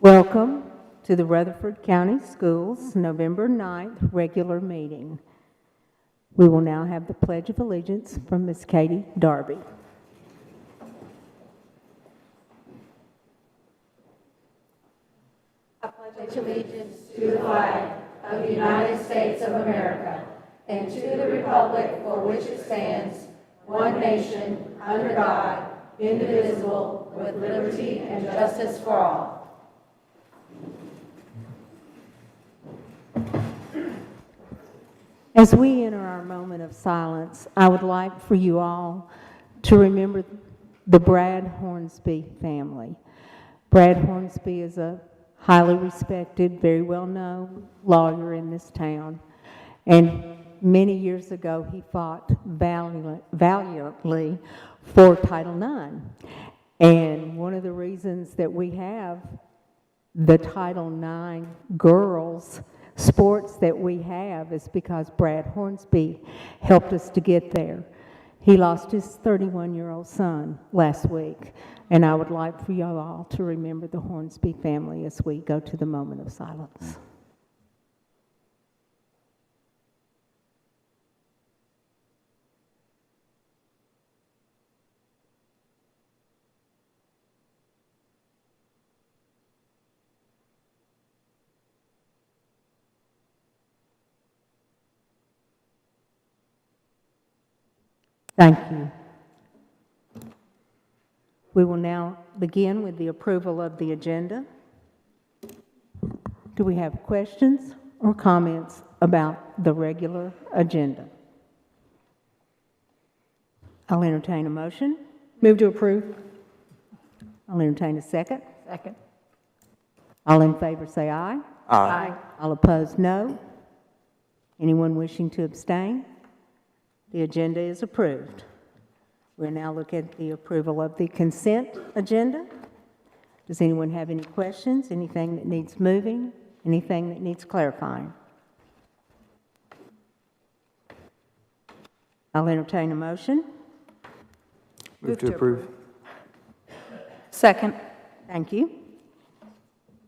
Welcome to the Rutherford County Schools November 9th regular meeting. We will now have the Pledge of Allegiance from Ms. Katie Darby. I pledge allegiance to the flag of the United States of America and to the republic for which it stands, one nation, under God, indivisible, with liberty and justice for all. As we enter our moment of silence, I would like for you all to remember the Brad Hornsby family. Brad Hornsby is a highly respected, very well-known lawyer in this town. And many years ago, he fought valiantly for Title IX. And one of the reasons that we have the Title IX girls sports that we have is because Brad Hornsby helped us to get there. He lost his 31-year-old son last week, and I would like for you all to remember the Hornsby family as we go to the moment of silence. Thank you. We will now begin with the approval of the agenda. Do we have questions or comments about the regular agenda? I'll entertain a motion. Move to approve. I'll entertain a second. Second. All in favor say aye. Aye. All opposed, no. Anyone wishing to abstain? The agenda is approved. We'll now look at the approval of the consent agenda. Does anyone have any questions, anything that needs moving, anything that needs clarifying? I'll entertain a motion. Move to approve. Second. Thank you.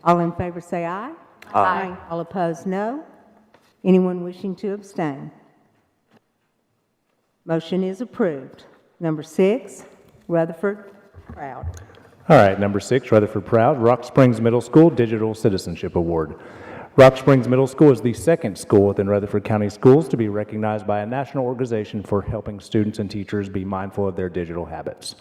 All in favor say aye. Aye. All opposed, no. Anyone wishing to abstain? Motion is approved. Number 6, Rutherford Proud. All right, number 6, Rutherford Proud, Rock Springs Middle School Digital Citizenship Award. Rock Springs Middle School is the second school within Rutherford County Schools to be recognized by a national organization for helping students and teachers be mindful of their digital habits.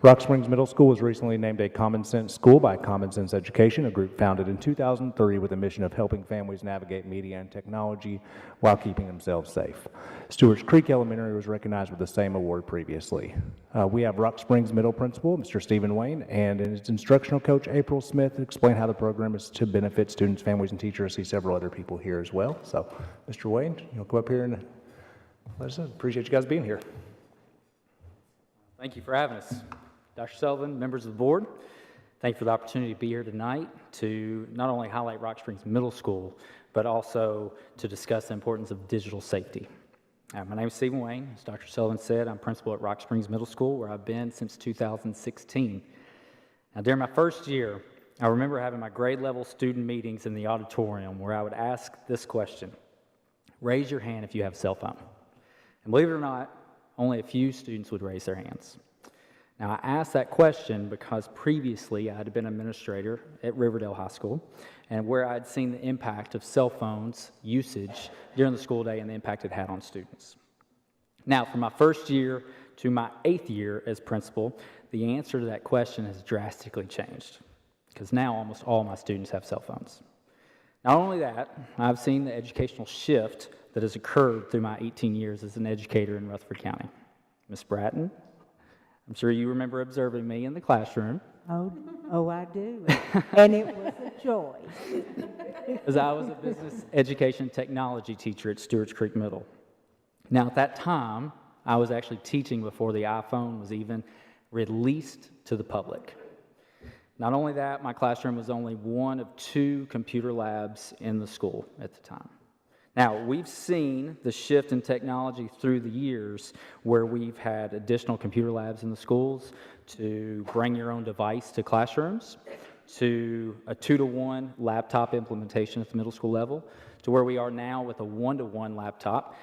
Rock Springs Middle School was recently named a Common Sense School by Common Sense Education, a group founded in 2003 with a mission of helping families navigate media and technology while keeping themselves safe. Stewart's Creek Elementary was recognized with the same award previously. We have Rock Springs Middle Principal, Mr. Stephen Wayne, and its instructional coach, April Smith, to explain how the program is to benefit students, families, and teachers. I see several other people here as well. So, Mr. Wayne, you'll come up here and let us know. Appreciate you guys being here. Thank you for having us. Dr. Sullivan, members of the board, thank you for the opportunity to be here tonight to not only highlight Rock Springs Middle School, but also to discuss the importance of digital safety. My name is Stephen Wayne. As Dr. Sullivan said, I'm principal at Rock Springs Middle School, where I've been since 2016. Now, during my first year, I remember having my grade level student meetings in the auditorium where I would ask this question: raise your hand if you have a cell phone. And believe it or not, only a few students would raise their hands. Now, I asked that question because previously I had been an administrator at Riverdale High School, and where I had seen the impact of cell phones usage during the school day and the impact it had on students. Now, from my first year to my 8th year as principal, the answer to that question has drastically changed, because now almost all my students have cell phones. Not only that, I've seen the educational shift that has occurred through my 18 years as an educator in Rutherford County. Ms. Bratton, I'm sure you remember observing me in the classroom. Oh, I do. And it was a joy. As I was a business education technology teacher at Stewart's Creek Middle. Now, at that time, I was actually teaching before the iPhone was even released to the public. Not only that, my classroom was only one of 2 computer labs in the school at the time. Now, we've seen the shift in technology through the years where we've had additional computer labs in the schools to bring your own device to classrooms, to a 2-to-1 laptop implementation at the middle school level, to where we are now with a 1-to-1 laptop,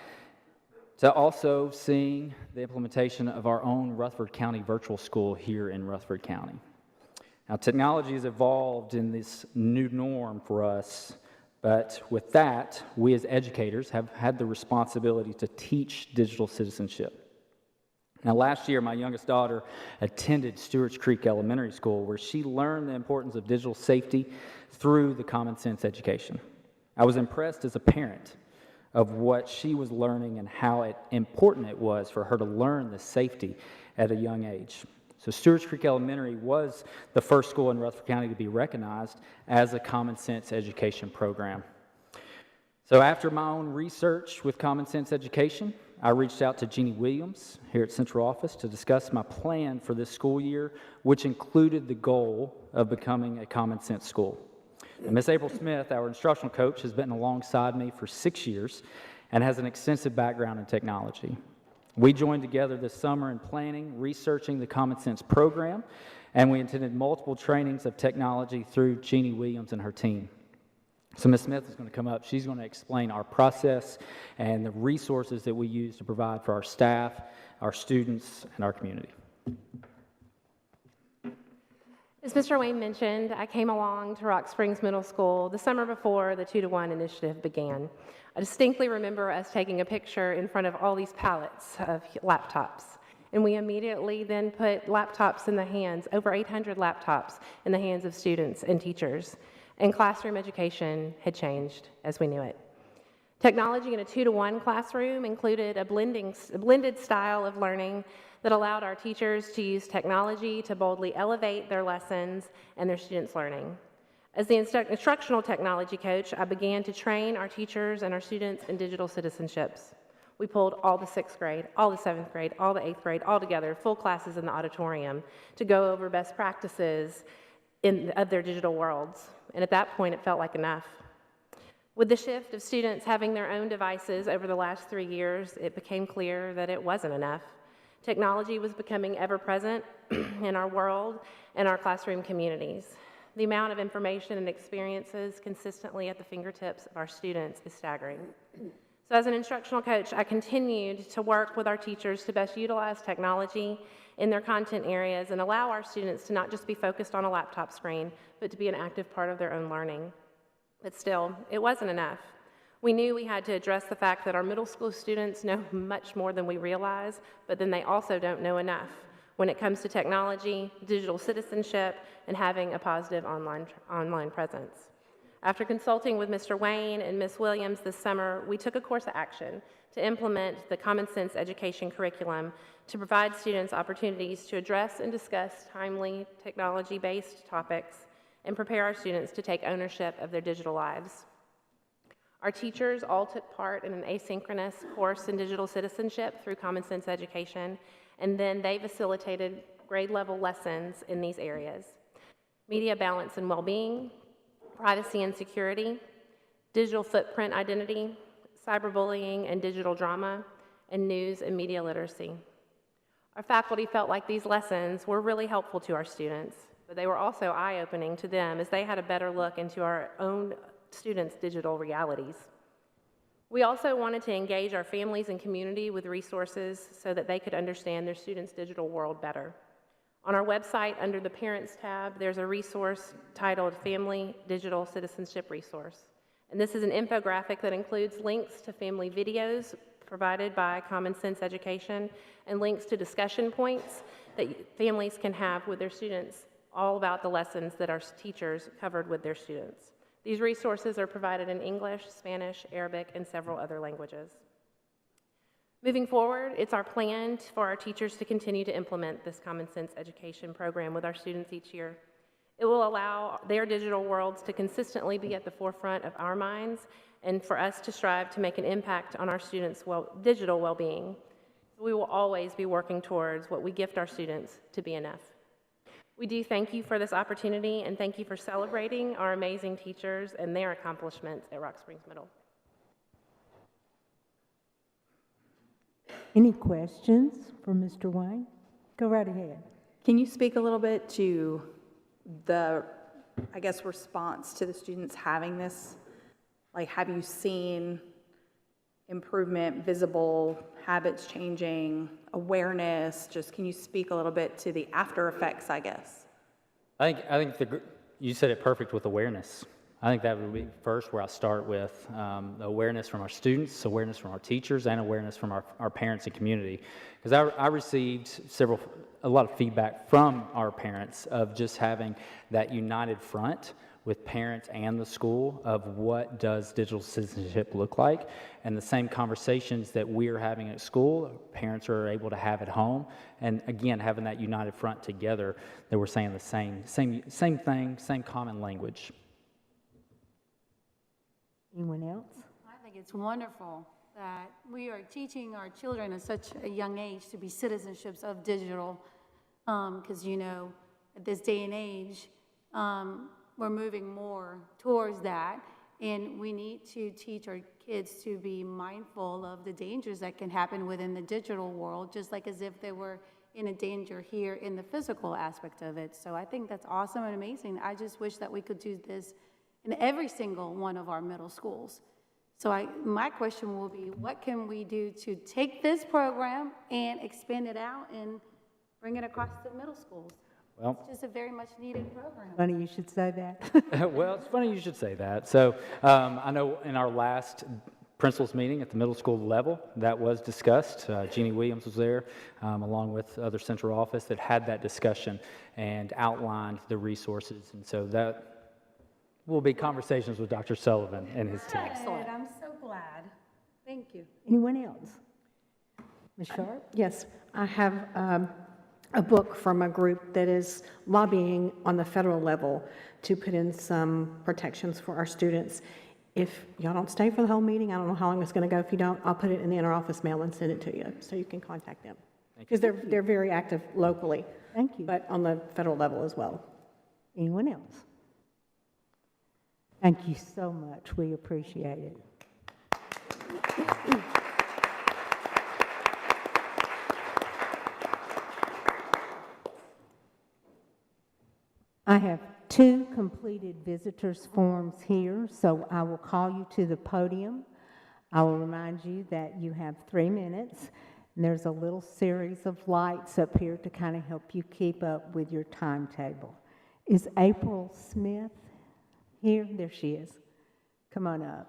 to also seeing the implementation of our own Rutherford County virtual school here in Rutherford County. Now, technology has evolved in this new norm for us, but with that, we as educators have had the responsibility to teach digital citizenship. Now, last year, my youngest daughter attended Stewart's Creek Elementary School, where she learned the importance of digital safety through the common sense education. I was impressed as a parent of what she was learning and how important it was for her to learn the safety at a young age. So Stewart's Creek Elementary was the first school in Rutherford County to be recognized as a common sense education program. So after my own research with common sense education, I reached out to Jeannie Williams here at Central Office to discuss my plan for this school year, which included the goal of becoming a common sense school. And Ms. April Smith, our instructional coach, has been alongside me for 6 years and has an extensive background in technology. We joined together this summer in planning, researching the Common Sense program, and we attended multiple trainings of technology through Jeannie Williams and her team. So Ms. Smith is going to come up. She's going to explain our process and the resources that we use to provide for our staff, our students, and our community. As Mr. Wayne mentioned, I came along to Rock Springs Middle School the summer before the 2-to-1 initiative began. I distinctly remember us taking a picture in front of all these pallets of laptops. And we immediately then put laptops in the hands, over 800 laptops in the hands of students and teachers. And classroom education had changed as we knew it. Technology in a 2-to-1 classroom included a blended style of learning that allowed our teachers to use technology to boldly elevate their lessons and their students' learning. As the instructional technology coach, I began to train our teachers and our students in digital citizenships. We pulled all the 6th grade, all the 7th grade, all the 8th grade, all together, full classes in the auditorium to go over best practices of their digital worlds. And at that point, it felt like enough. With the shift of students having their own devices over the last 3 years, it became clear that it wasn't enough. Technology was becoming ever-present in our world and our classroom communities. The amount of information and experiences consistently at the fingertips of our students is staggering. So as an instructional coach, I continued to work with our teachers to best utilize technology in their content areas and allow our students to not just be focused on a laptop screen, but to be an active part of their own learning. But still, it wasn't enough. We knew we had to address the fact that our middle school students know much more than we realize, but then they also don't know enough when it comes to technology, digital citizenship, and having a positive online presence. After consulting with Mr. Wayne and Ms. Williams this summer, we took a course of action to implement the Common Sense education curriculum to provide students opportunities to address and discuss timely technology-based topics and prepare our students to take ownership of their digital lives. Our teachers all took part in an asynchronous course in digital citizenship through Common Sense education, and then they facilitated grade-level lessons in these areas: media balance and well-being, privacy and security, digital footprint identity, cyberbullying and digital drama, and news and media literacy. Our faculty felt like these lessons were really helpful to our students, but they were also eye-opening to them as they had a better look into our own students' digital realities. We also wanted to engage our families and community with resources so that they could understand their students' digital world better. On our website, under the Parents tab, there's a resource titled Family Digital Citizenship Resource. And this is an infographic that includes links to family videos provided by Common Sense Education and links to discussion points that families can have with their students, all about the lessons that our teachers covered with their students. These resources are provided in English, Spanish, Arabic, and several other languages. Moving forward, it's our plan for our teachers to continue to implement this Common Sense education program with our students each year. It will allow their digital worlds to consistently be at the forefront of our minds and for us to strive to make an impact on our students' digital well-being. We will always be working towards what we gift our students to be enough. We do thank you for this opportunity and thank you for celebrating our amazing teachers and their accomplishments at Rock Springs Middle. Any questions for Mr. Wayne? Go right ahead. Can you speak a little bit to the I guess, response to the students having this? Like, have you seen improvement, visible, habits changing, awareness? Just can you speak a little bit to the after effects, I guess? I think you said it perfect with awareness. I think that would be first where I start with the awareness from our students, awareness from our teachers, and awareness from our parents and community. Because I received a lot of feedback from our parents of just having that united front with parents and the school of what does digital citizenship look like, and the same conversations that we're having at school, parents are able to have at home, and again, having that united front together, that we're saying the same thing, same common language. Anyone else? I think it's wonderful that we are teaching our children at such a young age to be citizenships of digital, because, you know, at this day and age, we're moving more towards that, and we need to teach our kids to be mindful of the dangers that can happen within the digital world, just like as if they were in a danger here in the physical aspect of it. So I think that's awesome and amazing. I just wish that we could do this in every single one of our middle schools. So my question will be, what can we do to take this program and expand it out and bring it across the middle schools? Well, It's just a very much needed program. Funny you should say that. well, it's funny you should say that. So I know in our last principals meeting at the middle school level, that was discussed. Jeannie Williams was there, along with other central office that had that discussion and outlined the resources. And so that will be conversations with Dr. Sullivan and his team. Excellent. I'm so glad. Thank you. Anyone else? Ms. Sharp? Yes, I have a book from a group that is lobbying on the federal level to put in some protections for our students. If y'all don't stay for the whole meeting, I don't know how long it's going to go. If you don't, I'll put it in the interoffice mail and send it to you so you can contact them. Because they're very active locally. Thank you. But on the federal level as well. Anyone else? Thank you so much. We appreciate it. I have 2 completed visitors forms here, so I will call you to the podium. I will remind you that you have 3 minutes, and there's a little series of lights up here to kind of help you keep up with your timetable. Is April Smith here? There she is. Come on up.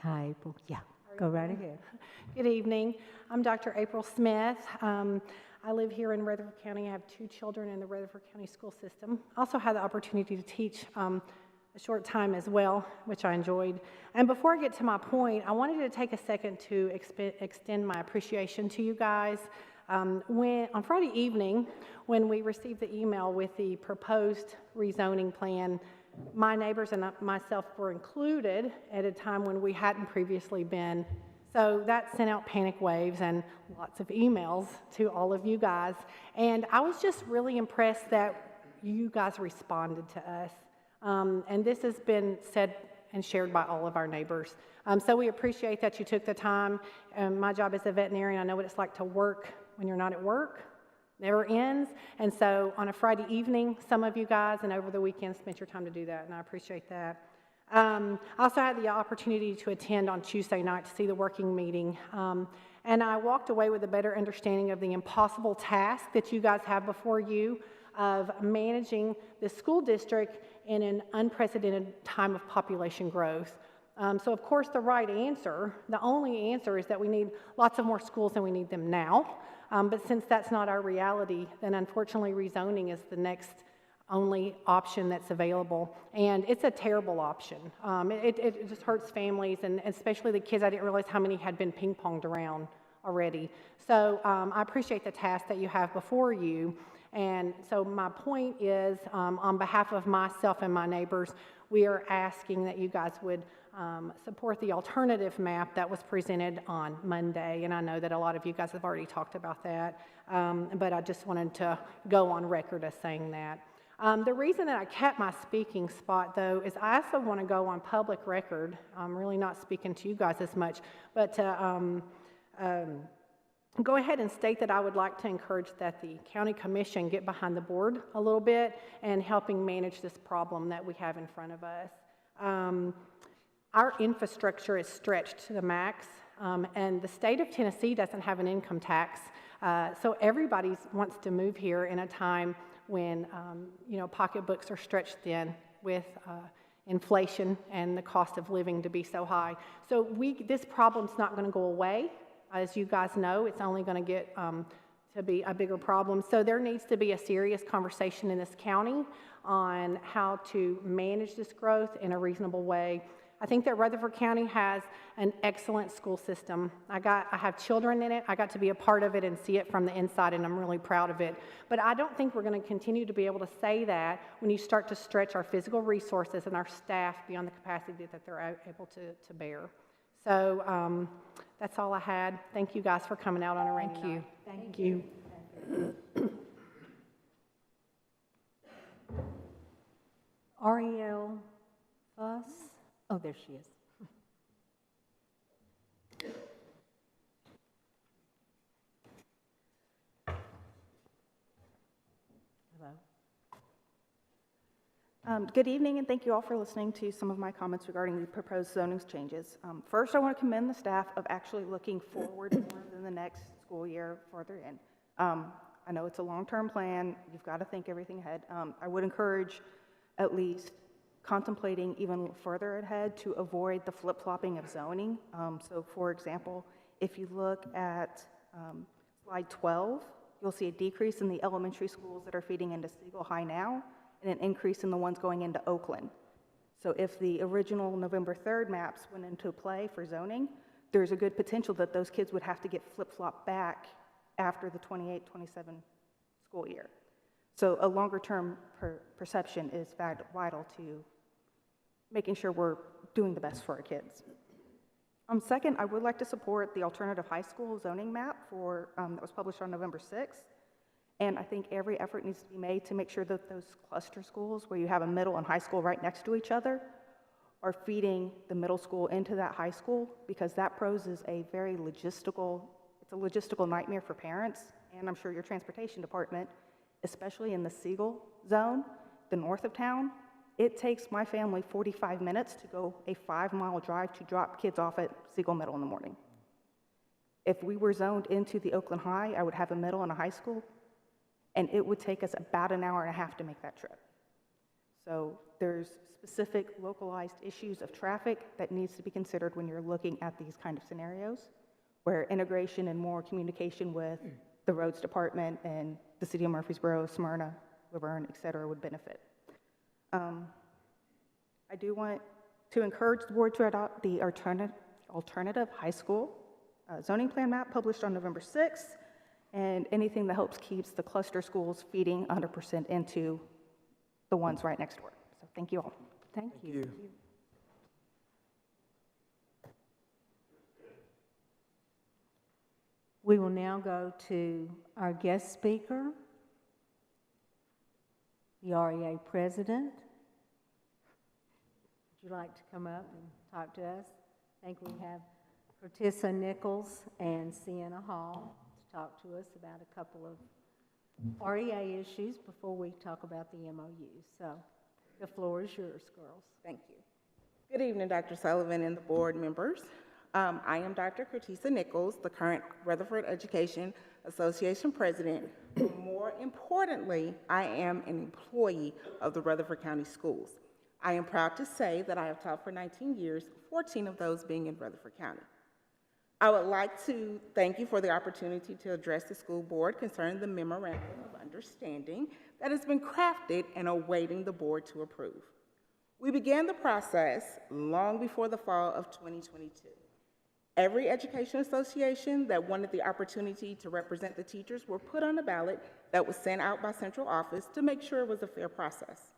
Hi, April. Yeah, go right ahead. Good evening. I'm Dr. April Smith. I live here in Rutherford County. I have 2 children in the Rutherford County school system. I also had the opportunity to teach a short time as well, which I enjoyed. And before I get to my point, I wanted to take a second to extend my appreciation to you guys. On Friday evening, when we received the email with the proposed rezoning plan, my neighbors and myself were included at a time when we hadn't previously been. So that sent out panic waves and lots of emails to all of you guys. And I was just really impressed that you guys responded to us. And this has been said and shared by all of our neighbors. So we appreciate that you took the time. My job as a veterinarian, I know what it's like to work when you're not at work. Never ends. And so on a Friday evening, some of you guys, and over the weekend, spent your time to do that, and I appreciate that. I also had the opportunity to attend on Tuesday night to see the working meeting, and I walked away with a better understanding of the impossible task that you guys have before you of managing the school district in an unprecedented time of population growth. So of course the right answer, the only answer, is that we need lots of more schools and we need them now. But since that's not our reality, then unfortunately rezoning is the next only option that's available. And it's a terrible option. It just hurts families, and especially the kids. I didn't realize how many had been ping-ponged around already. So I appreciate the task that you have before you. And so my point is, on behalf of myself and my neighbors, we are asking that you guys would support the alternative map that was presented on Monday. And I know that a lot of you guys have already talked about that, but I just wanted to go on record as saying that. The reason that I kept my speaking spot, though, is I also want to go on public record. I'm really not speaking to you guys as much, but to go ahead and state that I would like to encourage that the county commission get behind the board a little bit and helping manage this problem that we have in front of us. Our infrastructure is stretched to the max, and the state of Tennessee doesn't have an income tax, so everybody wants to move here in a time when pocketbooks are stretched thin with inflation and the cost of living to be so high. So this problem's not going to go away. As you guys know, it's only going to get to be a bigger problem. So there needs to be a serious conversation in this county on how to manage this growth in a reasonable way. I think that Rutherford County has an excellent school system. I have children in it. I got to be a part of it and see it from the inside, and I'm really proud of it. But I don't think we're going to continue to be able to say that when you start to stretch our physical resources and our staff beyond the capacity that they're able to bear. So that's all I had. Thank you guys for coming out on a rainy night. Thank you. Ariel Fuss. Oh, there she is. Hello. Good evening, and thank you all for listening to some of my comments regarding the proposed zoning changes. First, I want to commend the staff of actually looking forward more than the next school year further in. I know it's a long-term plan. You've got to think everything ahead. I would encourage at least contemplating even further ahead to avoid the flip-flopping of zoning. So, for example, if you look at slide 12, you'll see a decrease in the elementary schools that are feeding into Siegel High now, and an increase in the ones going into Oakland. So if the original November 3rd maps went into play for zoning, there's a good potential that those kids would have to get flip-flopped back after the 28-27 school year. So a longer-term perception is vital to making sure we're doing the best for our kids. Second, I would like to support the alternative high school zoning map that was published on November 6th. And I think every effort needs to be made to make sure that those cluster schools, where you have a middle and high school right next to each other, are feeding the middle school into that high school, because that poses a very logistical nightmare for parents, and I'm sure your transportation department, especially in the Siegel zone, the north of town. It takes my family 45 minutes to go a 5-mile drive to drop kids off at Siegel Middle in the morning. If we were zoned into the Oakland High, I would have a middle and a high school, and it would take us about an hour and a half to make that trip. So there's specific localized issues of traffic that needs to be considered when you're looking at these kind of scenarios, where integration and more communication with the roads department and the city of Murfreesboro, Smyrna, Laverne, et cetera, would benefit. I do want to encourage the board to adopt the alternative high school zoning plan map published on November 6th, and anything that helps keeps the cluster schools feeding 100% into the ones right next door. So thank you all. Thank you. We will now go to our guest speaker, the REA president. Would you like to come up and talk to us? I think we have Curtissa Nichols and Sienna Hall to talk to us about a couple of REA issues before we talk about the MOU. So the floor is yours, girls. Thank you. Good evening, Dr. Sullivan and the board members. I am Dr. Curtissa Nichols, the current Rutherford Education Association president. But more importantly, I am an employee of the Rutherford County Schools. I am proud to say that I have taught for 19 years, 14 of those being in Rutherford County. I would like to thank you for the opportunity to address the school board concerning the memorandum of understanding that has been crafted and awaiting the board to approve. We began the process long before the fall of 2022. Every education association that wanted the opportunity to represent the teachers were put on a ballot that was sent out by central office to make sure it was a fair process.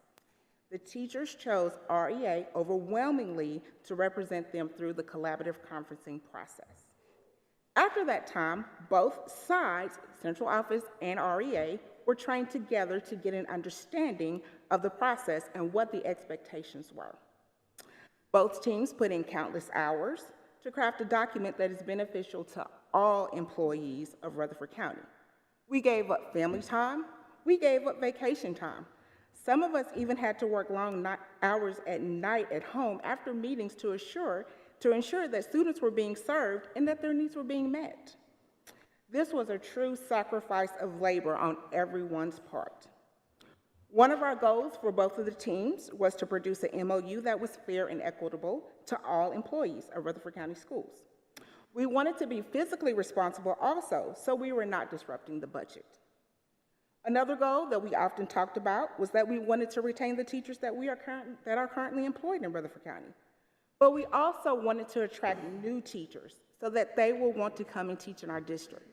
The teachers chose REA overwhelmingly to represent them through the collaborative conferencing process. After that time, both sides, central office and REA, were trained together to get an understanding of the process and what the expectations were. Both teams put in countless hours to craft a document that is beneficial to all employees of Rutherford County. We gave up family time, we gave up vacation time. Some of us even had to work long hours at night at home after meetings to ensure that students were being served and that their needs were being met. This was a true sacrifice of labor on everyone's part. One of our goals for both of the teams was to produce an MOU that was fair and equitable to all employees of Rutherford County Schools. We wanted to be physically responsible also, so we were not disrupting the budget. Another goal that we often talked about was that we wanted to retain the teachers that are currently employed in Rutherford County. But we also wanted to attract new teachers so that they will want to come and teach in our district.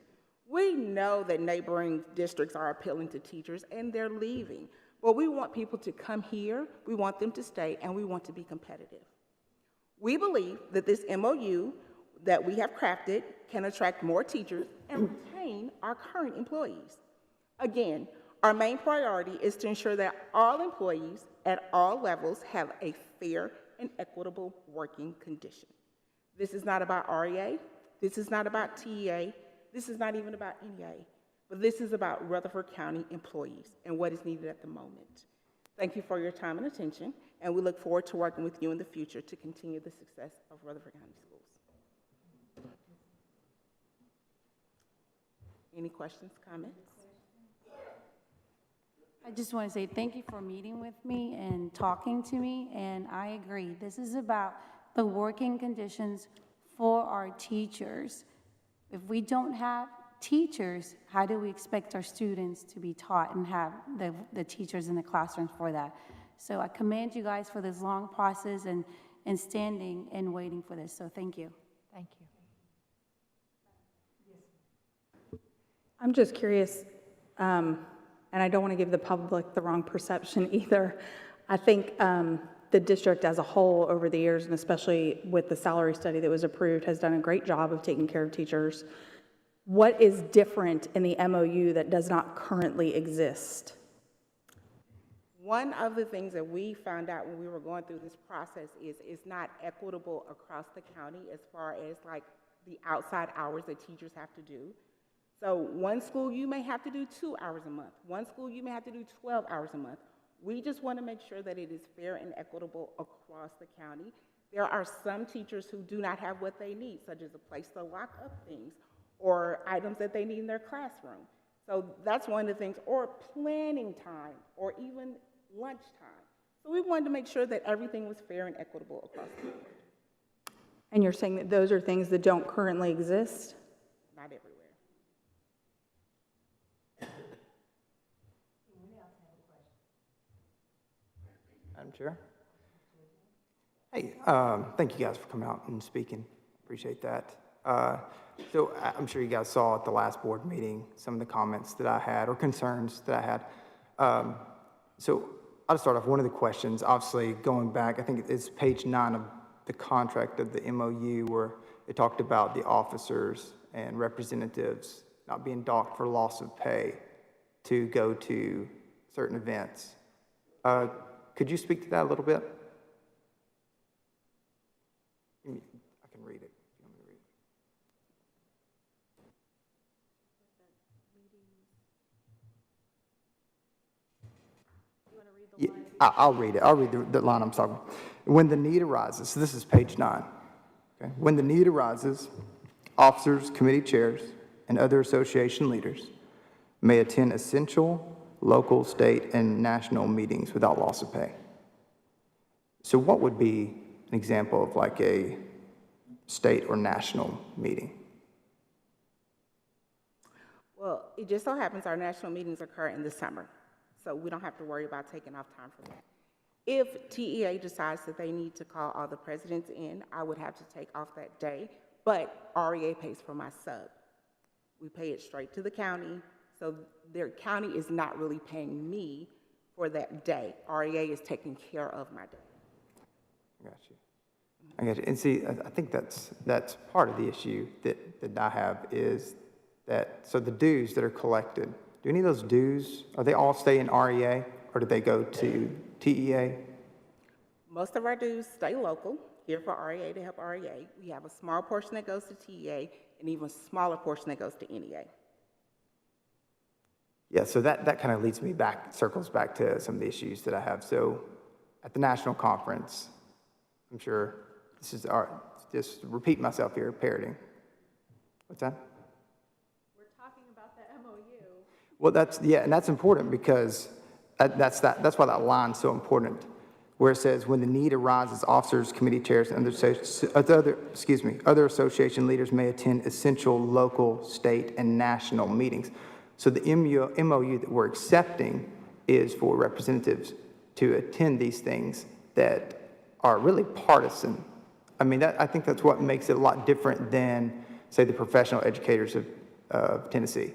We know that neighboring districts are appealing to teachers and they're leaving, but we want people to come here, we want them to stay, and we want to be competitive. We believe that this MOU that we have crafted can attract more teachers and retain our current employees. Again, our main priority is to ensure that all employees at all levels have a fair and equitable working condition. This is not about REA, this is not about TEA, this is not even about NEA, but this is about Rutherford County employees and what is needed at the moment. Thank you for your time and attention, and we look forward to working with you in the future to continue the success of Rutherford County Schools. Any questions, comments? I just want to say thank you for meeting with me and talking to me, and I agree. This is about the working conditions for our teachers. If we don't have teachers, how do we expect our students to be taught and have the teachers in the classrooms for that? So I commend you guys for this long process and standing and waiting for this, so thank you. Thank you. I'm just curious, and I don't want to give the public the wrong perception either. I think the district as a whole over the years, and especially with the salary study that was approved, has done a great job of taking care of teachers. What is different in the MOU that does not currently exist? One of the things that we found out when we were going through this process is it's not equitable across the county as far as like the outside hours that teachers have to do. So one school you may have to do 2 hours a month. One school you may have to do 12 hours a month. We just want to make sure that it is fair and equitable across the county. There are some teachers who do not have what they need, such as a place to lock up things or items that they need in their classroom. So that's one of the things, or planning time, or even lunchtime. So we wanted to make sure that everything was fair and equitable across the board. And you're saying that those are things that don't currently exist? Not everywhere. Madam Chair. Hey, thank you guys for coming out and speaking. Appreciate that. So I'm sure you guys saw at the last board meeting some of the comments that I had or concerns that I had. So I'll start off one of the questions, obviously going back, I think it's page 9 of the contract of the MOU where it talked about the officers and representatives not being docked for loss of pay to go to certain events. Could you speak to that a little bit? I can read it. If you want me to read it. Yeah, I'll read it. I'll read the line I'm talking about. When the need arises, so this is page 9. Okay? When the need arises, officers, committee chairs, and other association leaders may attend essential local, state, and national meetings without loss of pay. So what would be an example of like a state or national meeting? Well, it just so happens our national meetings occur in the summer, so we don't have to worry about taking off time for that. If TEA decides that they need to call all the presidents in, I would have to take off that day, but REA pays for my sub. We pay it straight to the county, so their county is not really paying me for that day. REA is taking care of my day. I got you. And see, I think that's part of the issue that I have is that, so the dues that are collected do any of those dues, are they all stay in REA, or do they go to TEA? Most of our dues stay local, here for REA to help REA. We have a small portion that goes to TEA, and even smaller portion that goes to NEA. Yeah, so that kind of leads me back, circles back to some of the issues that I have. So at the national conference, I'm sure this is just repeat myself here, parroting. What's that? We're talking about the MOU. Well, and that's important because that's why that line's so important, where it says, when the need arises, officers, committee chairs, and other association leaders may attend essential local, state, and national meetings. So the MOU that we're accepting is for representatives to attend these things that are really partisan. I mean, I think that's what makes it a lot different than, say, the professional educators of Tennessee,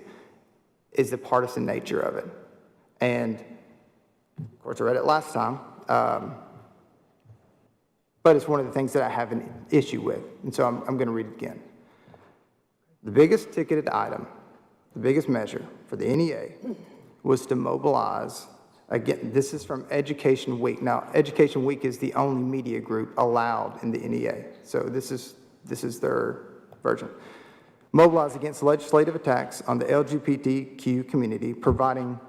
is the partisan nature of it. And, of course, I read it last time, but it's one of the things that I have an issue with, and so I'm going to read it again. The biggest ticketed item, the biggest measure for the NEA was to mobilize, again, this is from Education Week. Now, Education Week is the only media group allowed in the NEA, so this is their version. Mobilize against legislative attacks on the LGBTQ community, providing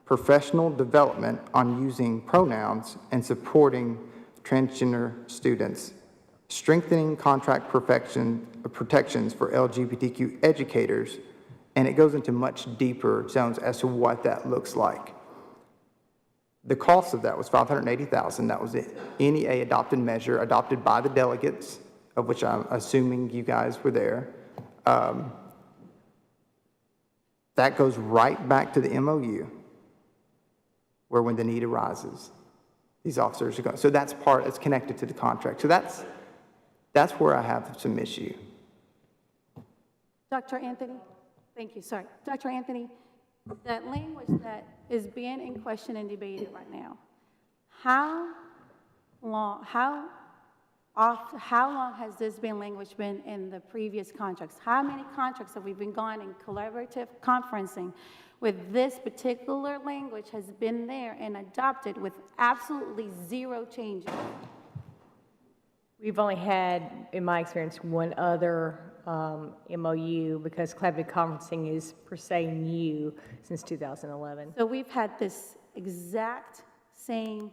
professional development on using pronouns and supporting transgender students, strengthening contract protections for LGBTQ educators, and it goes into much deeper zones as to what that looks like. The cost of that was $580,000. That was the NEA adopted measure, adopted by the delegates, of which I'm assuming you guys were there. That goes right back to the MOU, where when the need arises, these officers are going. So that's it's connected to the contract. So that's where I have some issue. Dr. Anthony, thank you, sorry. Dr. Anthony, that language that is being in question and debated right now, how long has this language been in the previous contracts? How many contracts have we been gone in collaborative conferencing with this particular language has been there and adopted with absolutely zero changes? We've only had, in my experience, one other MOU because collaborative conferencing is per se new since 2011. So we've had this exact same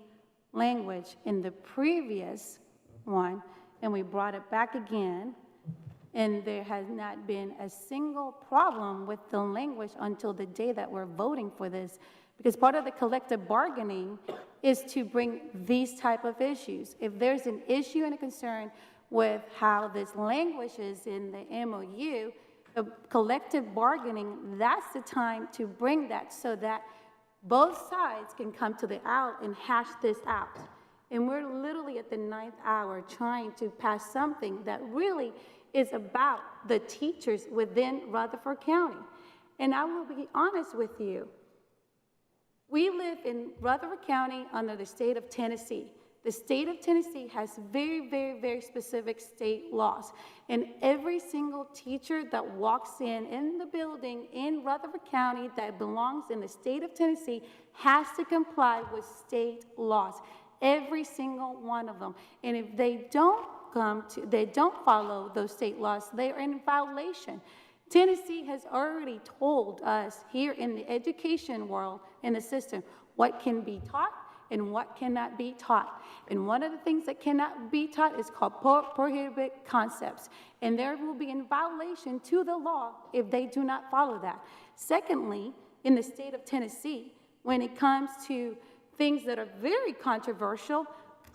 language in the previous one, and we brought it back again, and there has not been a single problem with the language until the day that we're voting for this, because part of the collective bargaining is to bring these type of issues. If there's an issue and a concern with how this language is in the MOU, the collective bargaining, that's the time to bring that so that both sides can come to the aisle and hash this out. And we're literally at the 9th hour trying to pass something that really is about the teachers within Rutherford County. And I will be honest with you. We live in Rutherford County under the state of Tennessee. The state of Tennessee has very, very, very specific state laws. And every single teacher that walks in the building in Rutherford County that belongs in the state of Tennessee has to comply with state laws. Every single one of them. And if they don't follow those state laws, they are in violation. Tennessee has already told us here in the education world, in the system, what can be taught and what cannot be taught. And one of the things that cannot be taught is called prohibited concepts. And there will be in violation to the law if they do not follow that. Secondly, in the state of Tennessee, when it comes to things that are very controversial,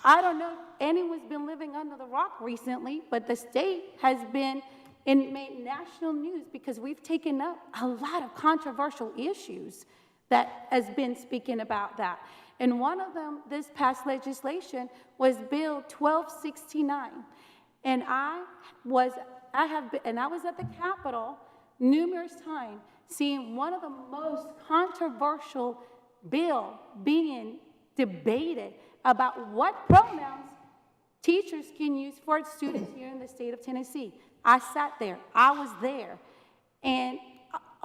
I don't know if anyone's been living under the rock recently, but the state has been made national news because we've taken up a lot of controversial issues that has been speaking about that. And one of them, this past legislation, was Bill 1269. And I was at the Capitol numerous times seeing one of the most controversial bill being debated about what pronouns teachers can use for students here in the state of Tennessee. I sat there, I was there, and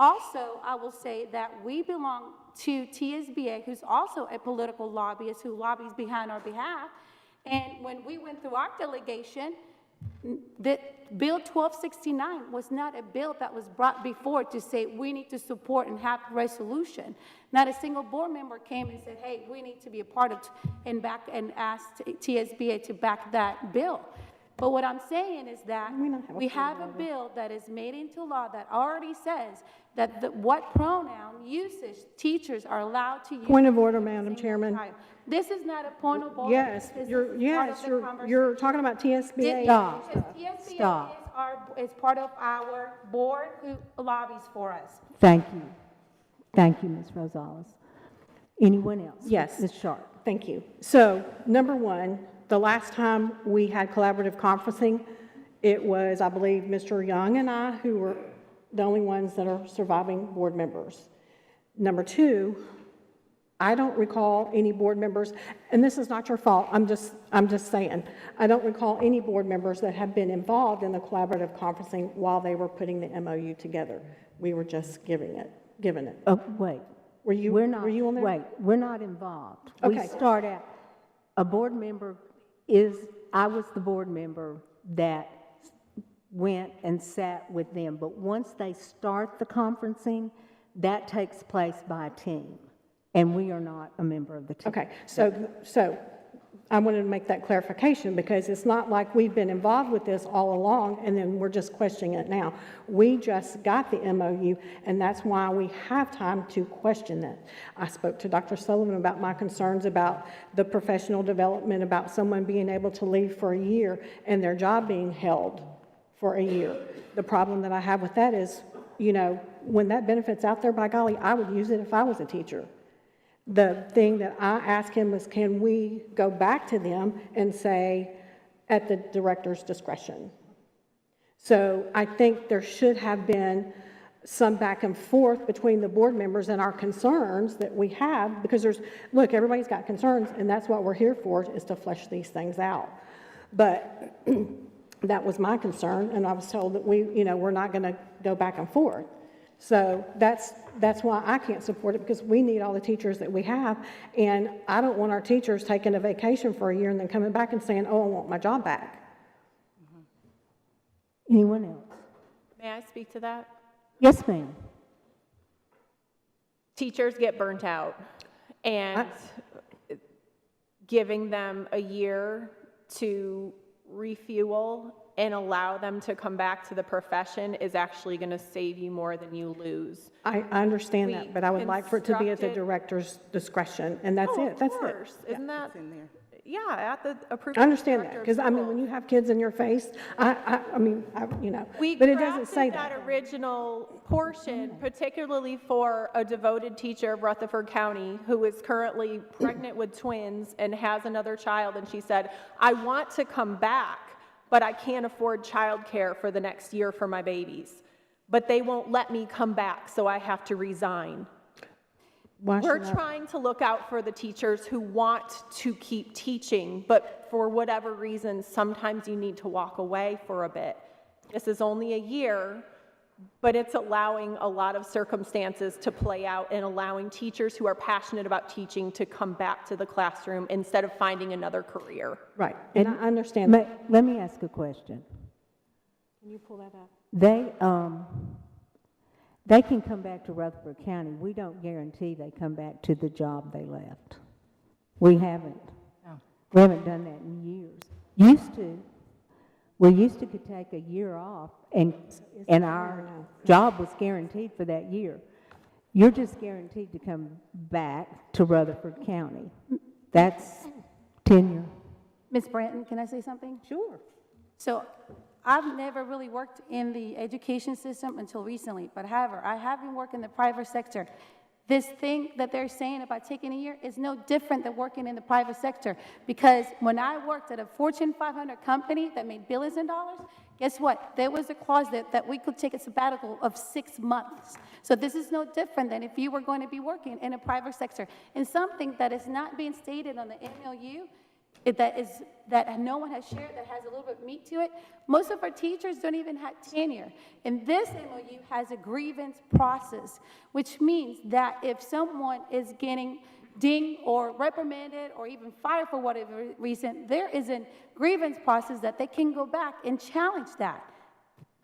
Also, I will say that we belong to TSBA, who's also a political lobbyist who lobbies behind our behalf. And when we went through our delegation, Bill 1269 was not a bill that was brought before to say we need to support and have resolution. Not a single board member came and said, hey, we need to be a part of and asked TSBA to back that bill. But what I'm saying is that we have a bill that is made into law that already says that what pronoun usage teachers are allowed to use. Point of order, Madam Chairman. This is not a point of order. Yes, you're talking about TSBA. TSBA is part of our board who lobbies for us. Thank you. Thank you, Ms. Rosales. Anyone else? Yes. Ms. Sharp. Thank you. So, number one, the last time we had collaborative conferencing, it was, I believe, Mr. Young and I who were the only ones that are surviving board members. Number two, I don't recall any board members, and this is not your fault, I'm just saying, I don't recall any board members that have been involved in the collaborative conferencing while they were putting the MOU together. We were just given it. Oh, wait. Were you on there? Wait, we're not involved. Okay. We start out, a board member I was the board member that went and sat with them, but once they start the conferencing, that takes place by a team, and we are not a member of the team. Okay, so I wanted to make that clarification because it's not like we've been involved with this all along and then we're just questioning it now. We just got the MOU, and that's why we have time to question it. I spoke to Dr. Sullivan about my concerns about the professional development, about someone being able to leave for a year and their job being held for a year. The problem that I have with that is, when that benefit's out there, by golly, I would use it if I was a teacher. The thing that I asked him was, can we go back to them and say, at the director's discretion? So I think there should have been some back and forth between the board members and our concerns that we have, because look, everybody's got concerns, and that's what we're here for, is to flesh these things out. But that was my concern, and I was told that we're not going to go back and forth. So that's why I can't support it, because we need all the teachers that we have, and I don't want our teachers taking a vacation for a year and then coming back and saying, oh, I want my job back. Anyone else? May I speak to that? Yes, ma'am. Teachers get burnt out, and giving them a year to refuel and allow them to come back to the profession is actually going to save you more than you lose. I understand that, but I would like for it to be at the director's discretion, and that's it. That's it. Isn't that in there? Yeah, at the approved. I understand that, because when you have kids in your face, but it doesn't say that. That original portion, particularly for a devoted teacher of Rutherford County who is currently pregnant with twins and has another child, and she said, I want to come back, but I can't afford childcare for the next year for my babies. But they won't let me come back, so I have to resign. We're trying to look out for the teachers who want to keep teaching, but for whatever reason, sometimes you need to walk away for a bit. This is only a year, but it's allowing a lot of circumstances to play out and allowing teachers who are passionate about teaching to come back to the classroom instead of finding another career. Right, and I understand that. Let me ask a question. Can you pull that up? They can come back to Rutherford County. We don't guarantee they come back to the job they left. We haven't. No. We haven't done that in years. We used to could take a year off, and our job was guaranteed for that year. You're just guaranteed to come back to Rutherford County. That's tenure. Ms. Branton, can I say something? Sure. So I've never really worked in the education system until recently, but however, I have been working in the private sector. This thing that they're saying about taking a year is no different than working in the private sector, because when I worked at a Fortune 500 company that made billions of dollars, guess what? There was a clause that we could take a sabbatical of 6 months. So this is no different than if you were going to be working in a private sector. And something that is not being stated on the MOU, that no one has shared, that has a little bit of meat to it. Most of our teachers don't even have tenure. And this MOU has a grievance process, which means that if someone is getting dinged or reprimanded or even fired for whatever reason, there is a grievance process that they can go back and challenge that,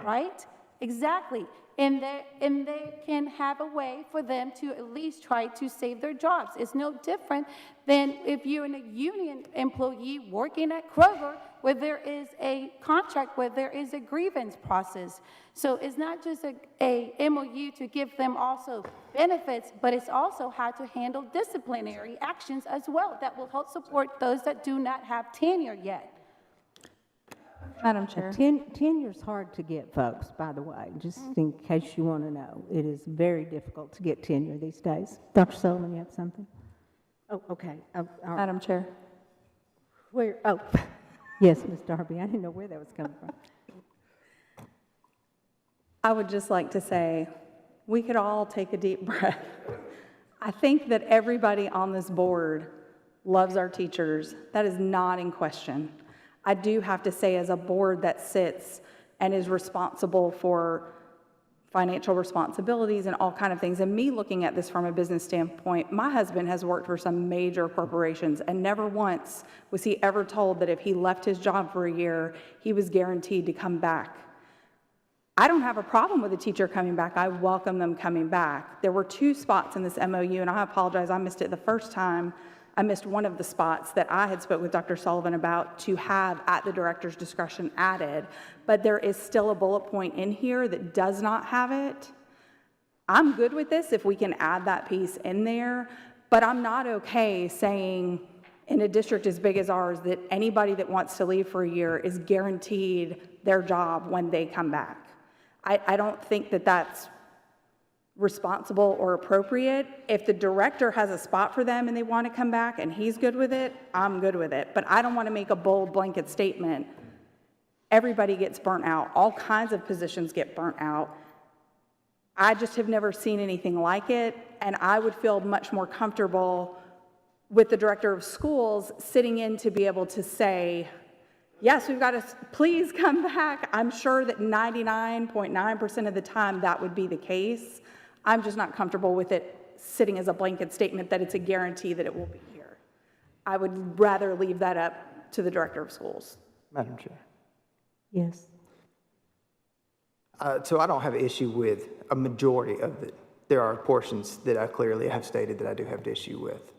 right? Exactly. And they can have a way for them to at least try to save their jobs. It's no different than if you're a union employee working at Kroger, where there is a contract, where there is a grievance process. So it's not just a MOU to give them also benefits, but it's also how to handle disciplinary actions as well that will help support those that do not have tenure yet. Madam Chair. Tenure's hard to get, folks, by the way, just in case you want to know. It is very difficult to get tenure these days. Dr. Sullivan, you have something? Oh, okay. Madam Chair. Where? Oh, yes, Ms. Darby. I didn't know where that was coming from. I would just like to say, we could all take a deep breath. I think that everybody on this board loves our teachers. That is not in question. I do have to say, as a board that sits and is responsible for financial responsibilities and all kind of things, and me looking at this from a business standpoint, my husband has worked for some major corporations, and never once was he ever told that if he left his job for a year, he was guaranteed to come back. I don't have a problem with a teacher coming back. I welcome them coming back. There were 2 spots in this MOU, and I apologize, I missed it the first time. I missed one of the spots that I had spoke with Dr. Sullivan about to have at the director's discretion added, but there is still a bullet point in here that does not have it. I'm good with this if we can add that piece in there, but I'm not okay saying in a district as big as ours that anybody that wants to leave for a year is guaranteed their job when they come back. I don't think that that's responsible or appropriate. If the director has a spot for them and they want to come back and he's good with it, I'm good with it. But I don't want to make a bold blanket statement. Everybody gets burnt out. All kinds of positions get burnt out. I just have never seen anything like it, and I would feel much more comfortable with the director of schools sitting in to be able to say, yes, we've got to, please come back. I'm sure that 99.9% of the time that would be the case. I'm just not comfortable with it sitting as a blanket statement that it's a guarantee that it will be here. I would rather leave that up to the director of schools. Madam Chair. Yes. So I don't have an issue with a majority of it. There are portions that I clearly have stated that I do have an issue with.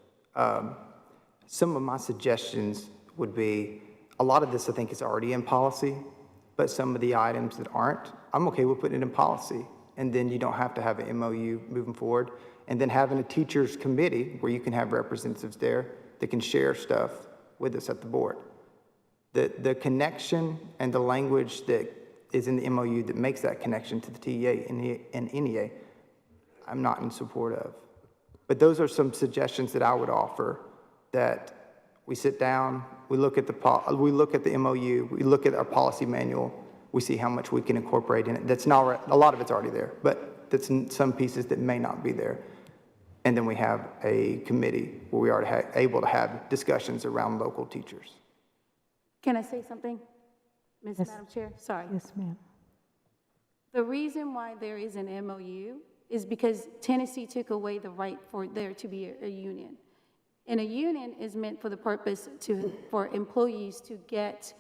Some of my suggestions would be, a lot of this I think is already in policy, but some of the items that aren't, I'm okay with putting it in policy. And then you don't have to have an MOU moving forward. And then having a teachers committee where you can have representatives there that can share stuff with us at the board. The connection and the language that is in the MOU that makes that connection to the TEA and NEA, I'm not in support of. But those are some suggestions that I would offer, that we sit down, we look at the MOU, we look at our policy manual, we see how much we can incorporate in it. That's not, a lot of it's already there, but that's some pieces that may not be there. And then we have a committee where we are able to have discussions around local teachers. Can I say something, Yes. Madam Chair? Sorry. Yes, ma'am. The reason why there is an MOU is because Tennessee took away the right for there to be a union. And a union is meant for the purpose for employees to get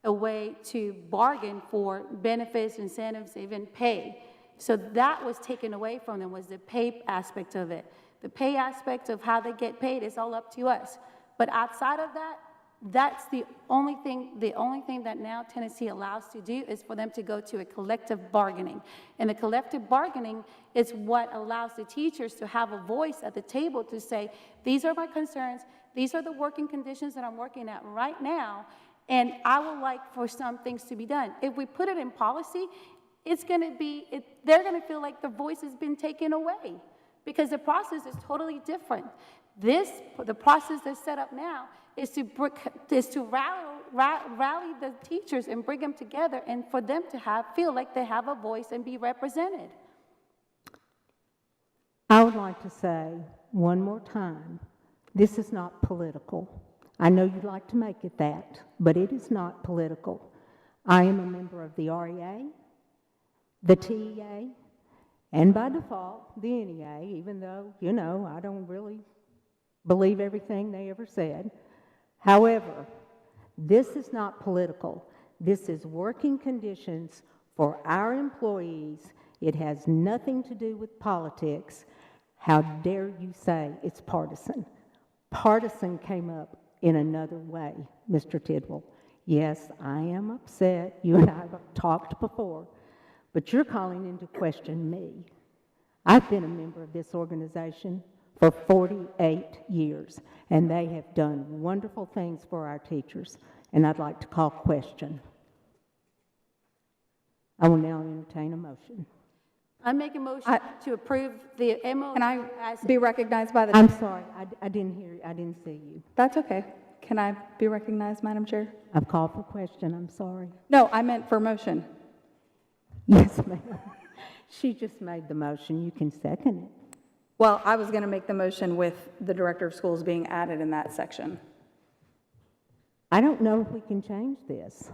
a way to bargain for benefits, incentives, even pay. So that was taken away from them, was the pay aspect of it. The pay aspect of how they get paid is all up to us. But outside of that, that's the only thing that now Tennessee allows to do is for them to go to a collective bargaining. And the collective bargaining is what allows the teachers to have a voice at the table to say, these are my concerns, these are the working conditions that I'm working at right now, and I would like for some things to be done. If we put it in policy, it's going to be, they're going to feel like the voice has been taken away because the process is totally different. The process that's set up now is to rally the teachers and bring them together and for them to feel like they have a voice and be represented. I would like to say one more time, this is not political. I know you like to make it that, but it is not political. I am a member of the REA, the TEA, and by default, the NEA, even though, you know, I don't really believe everything they ever said. However, this is not political. This is working conditions for our employees. It has nothing to do with politics. How dare you say it's partisan? Partisan came up in another way, Mr. Tidwell. Yes, I am upset. You and I have talked before, but you're calling into question me. I've been a member of this organization for 48 years, and they have done wonderful things for our teachers, and I'd like to call question. I will now entertain a motion. I make a motion to approve the MOU. Can I be recognized by the? I'm sorry, I didn't hear you. I didn't see you. That's okay. Can I be recognized, Madam Chair? I've called for question, I'm sorry. No, I meant for motion. Yes, ma'am. She just made the motion. You can second it. Well, I was going to make the motion with the Director of Schools being added in that section. I don't know if we can change this.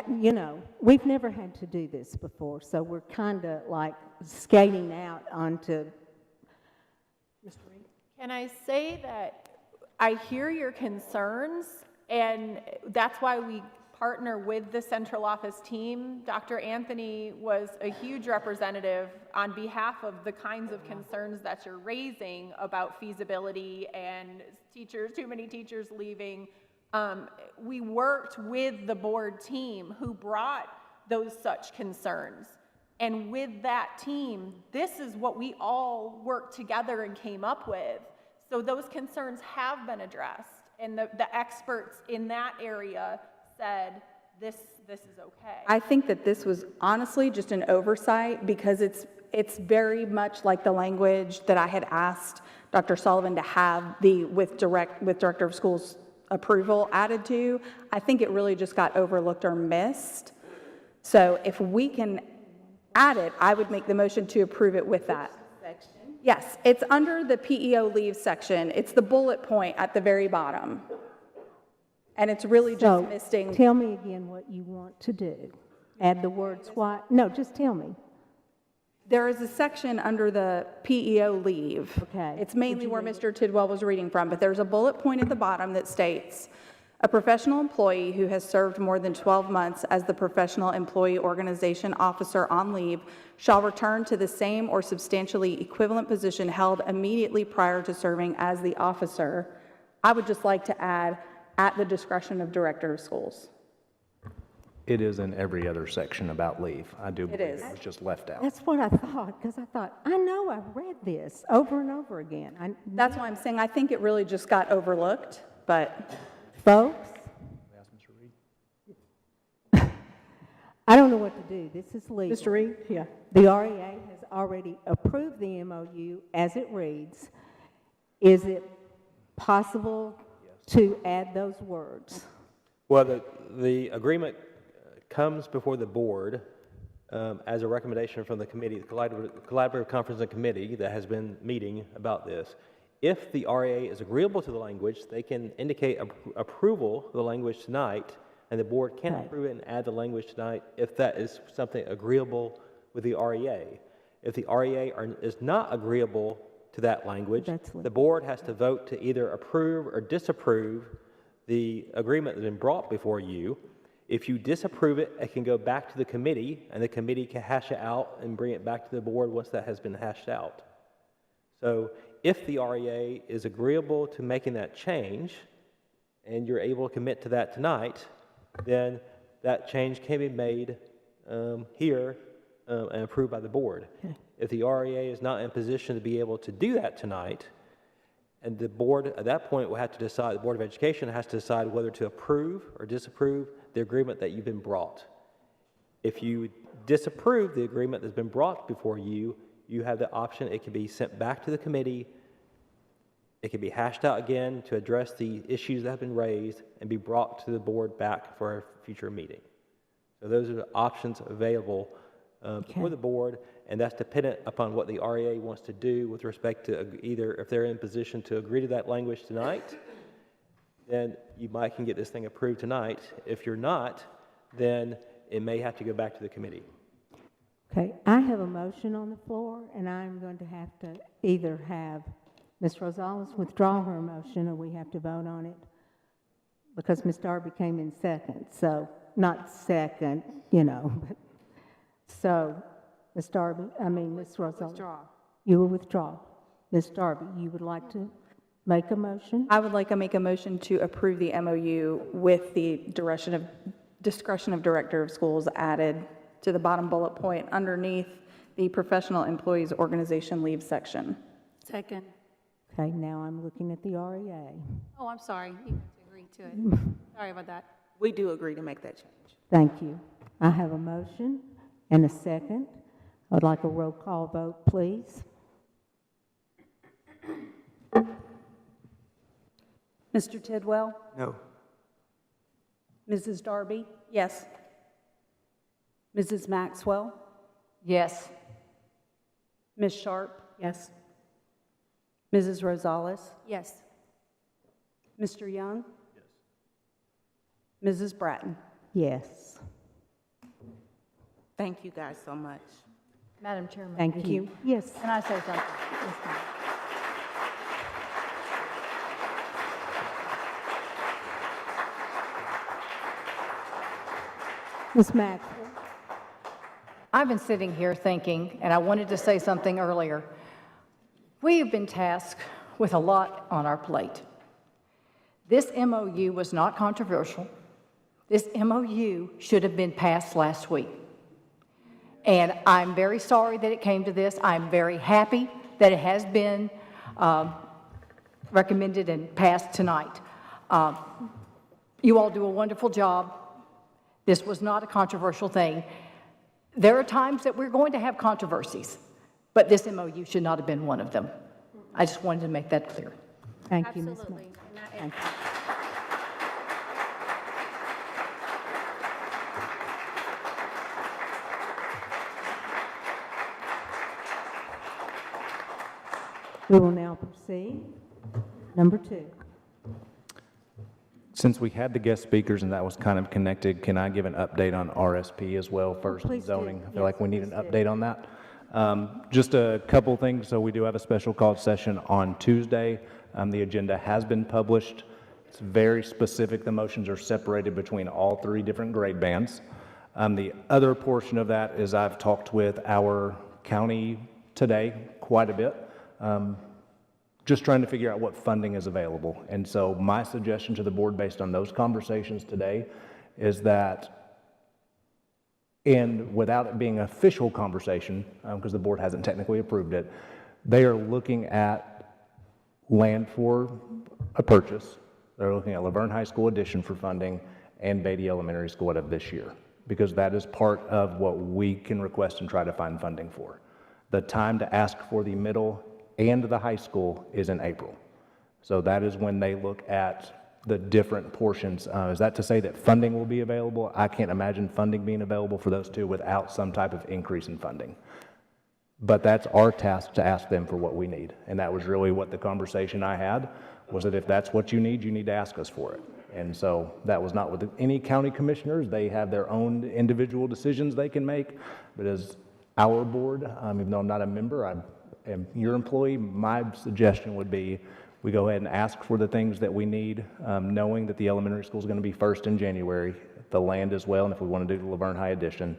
You know, we've never had to do this before, so we're kind of like skating out onto. Mr. Reed? Can I say that I hear your concerns, and that's why we partner with the central office team. Dr. Anthony was a huge representative on behalf of the kinds of concerns that you're raising about feasibility and teachers, too many teachers leaving. We worked with the board team who brought those such concerns. And with that team, this is what we all worked together and came up with. So those concerns have been addressed, and the experts in that area said this is okay. I think that this was honestly just an oversight because it's very much like the language that I had asked Dr. Sullivan to have with Director of Schools approval added to. I think it really just got overlooked or missed. So if we can add it, I would make the motion to approve it with that. Yes, it's under the PEO leave section. It's the bullet point at the very bottom. And it's really just missing. Tell me again what you want to do. Add the words what? No, just tell me. There is a section under the PEO leave. Okay. It's mainly where Mr. Tidwell was reading from, but there's a bullet point at the bottom that states, a professional employee who has served more than 12 months as the professional employee organization officer on leave shall return to the same or substantially equivalent position held immediately prior to serving as the officer. I would just like to add, at the discretion of Director of Schools. It is in every other section about leave. I do believe is. it was just left out. That's what I thought, because I thought, I know I've read this over and over again. That's why I'm saying I think it really just got overlooked, but. Folks, I don't know what to do. This is legal. Mr. Reed? Yeah. The REA has already approved the MOU as it reads. Is it possible to add those words? Well, the agreement comes before the board as a recommendation from the committee, the Collaborative Conference and Committee that has been meeting about this. If the REA is agreeable to the language, they can indicate approval of the language tonight, and the board can approve it and add the language tonight if that is something agreeable with the REA. If the REA is not agreeable to that language, the board has to vote to either approve or disapprove the agreement that's been brought before you. If you disapprove it, it can go back to the committee, and the committee can hash it out and bring it back to the board once that has been hashed out. So if the REA is agreeable to making that change, and you're able to commit to that tonight, then that change can be made here and approved by the board. Okay. If the REA is not in position to be able to do that tonight, and the board at that point will have to decide, the Board of Education has to decide whether to approve or disapprove the agreement that you've been brought. If you disapprove the agreement that's been brought before you, you have the option, it can be sent back to the committee, it can be hashed out again to address the issues that have been raised and be brought to the board back for a future meeting. So those are the options available for the board, and that's dependent upon what the REA wants to do with respect to either if they're in position to agree to that language tonight, then you might can get this thing approved tonight. If you're not, then it may have to go back to the committee. Okay, I have a motion on the floor, and I'm going to have to either have Ms. Rosales withdraw her motion, or we have to vote on it, because Ms. Darby came in second, so, not second, you know, but, so, Ms. Darby, Ms. Rosales. Withdraw. You will withdraw. Ms. Darby, you would like to make a motion? I would like to make a motion to approve the MOU with the discretion of Director of Schools added to the bottom bullet point underneath the Professional Employees Organization Leave section. Second. Okay, now I'm looking at the REA. Oh, I'm sorry. You have to agree to it. Sorry about that. We do agree to make that change. Thank you. I have a motion and a second. I'd like a roll call vote, please. Mr. Tidwell? No. Mrs. Darby? Yes. Mrs. Maxwell? Yes. Ms. Sharp? Yes. Mrs. Rosales? Yes. Mr. Young? Yes. Mrs. Bratton? Yes. Thank you guys so much. Madam Chairman. Thank you. Yes. Can I say something? Yes, ma'am. Ms. Maxwell? I've been sitting here thinking, and I wanted to say something earlier. We have been tasked with a lot on our plate. This MOU was not controversial. This MOU should have been passed last week. And I'm very sorry that it came to this. I'm very happy that it has been recommended and passed tonight. You all do a wonderful job. This was not a controversial thing. There are times that we're going to have controversies, but this MOU should not have been one of them. I just wanted to make that clear. Thank you, Ms. Absolutely. Maxwell. Thank you. We will now proceed. Number 2. Since we had the guest speakers and that was kind of connected, can I give an update on RSP as well first? please do. Zoning. I feel Yes, like we need an please do. update on that. Just a couple things. So we do have a special call session on Tuesday. The agenda has been published. It's very specific. The motions are separated between all 3 different grade bands. The other portion of that is I've talked with our county today quite a bit. Just trying to figure out what funding is available. And so my suggestion to the board based on those conversations today is that, and without it being an official conversation, because the board hasn't technically approved it, they are looking at land for a purchase. They're looking at Laverne High School addition for funding and Beatty Elementary School out of this year, because that is part of what we can request and try to find funding for. The time to ask for the middle and the high school is in April. So that is when they look at the different portions. Is that to say that funding will be available? I can't imagine funding being available for those 2 without some type of increase in funding. But that's our task to ask them for what we need. And that was really what the conversation I had, was that if that's what you need to ask us for it. And so that was not with any county commissioners. They have their own individual decisions they can make. But as our board, even though I'm not a member, I'm your employee, my suggestion would be we go ahead and ask for the things that we need, knowing that the elementary school is going to be first in January, the land as well, and if we want to do the Laverne High addition.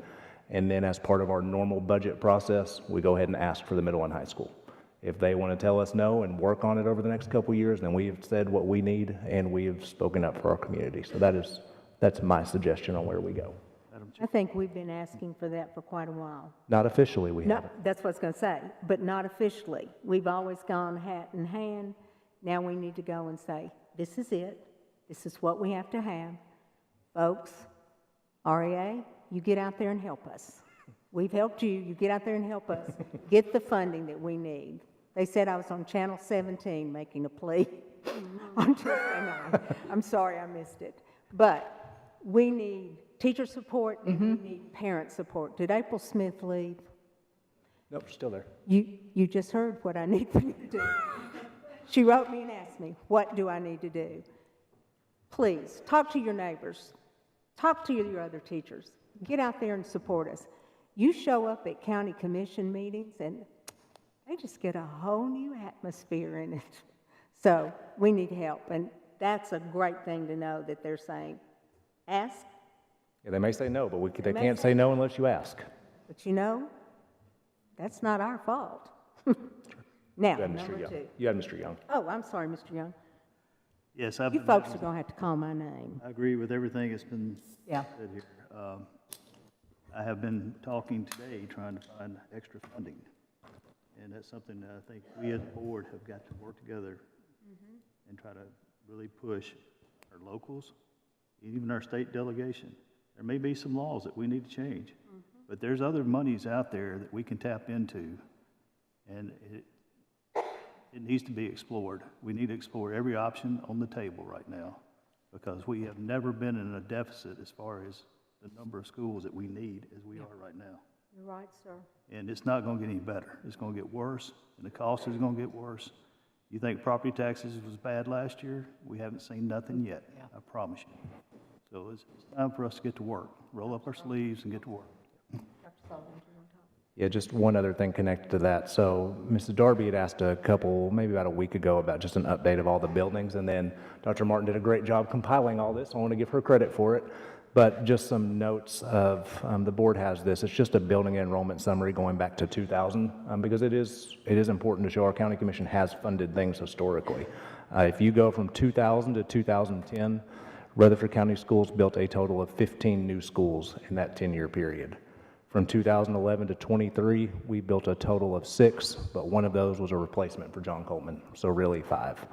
And then as part of our normal budget process, we go ahead and ask for the middle and high school. If they want to tell us no and work on it over the next couple of years, then we have said what we need and we have spoken up for our community. So that's my suggestion on where we go. I think we've been asking for that for quite a while. Not officially, we No, haven't. that's what I was going to say, but not officially. We've always gone hat in hand. Now we need to go and say, this is it. This is what we have to have. Folks, REA, you get out there and help us. We've helped you. You get out there and help us get the funding that we need. They said I was on Channel 17 making a plea on Tuesday night. I'm sorry I missed it. But we need teacher support and we need parent support. Did April Smith leave? Nope, she's still there. You just heard what I need for you to do. She wrote me and asked me, what do I need to do? Please, talk to your neighbors. Talk to your other teachers. Get out there and support us. You show up at county commission meetings and they just get a whole new atmosphere in it. So we need help, and that's a great thing to know that they're saying, ask. Yeah, they may say no, but they can't say no unless you ask. But you know, that's not our fault. Now, You had number Mr. Young. two. You had Mr. Young. Oh, I'm sorry, Mr. Young. Yes, You folks are going to have to call my name. I agree with everything that's been Yeah. said here. I have been talking today, trying to find extra funding. And that's something that I think we as a board have got to work together and try to really push our locals, even our state delegation. There may be some laws that we need to change, but there's other monies out there that we can tap into, and it needs to be explored. We need to explore every option on the table right now, because we have never been in a deficit as far as the number of schools that we need as we are right now. You're right, sir. And it's not going to get any better. It's going to get worse, and the cost is going to get worse. You think property taxes was bad last year? We haven't seen nothing yet, I promise you. So it's time for us to get to work. Roll up our sleeves and get to work. Yeah, just one other thing connected to that. So Mrs. Darby had asked maybe about a week ago, about just an update of all the buildings, and then Dr. Martin did a great job compiling all this. I want to give her credit for it. But just some notes of, the board has this. It's just a building enrollment summary going back to 2000, because it is important to show our county commission has funded things historically. If you go from 2000 to 2010, Rutherford County Schools built a total of 15 new schools in that 10-year period. From 2011 to 23, we built a total of 6, but one of those was a replacement for John Coleman, so really 5.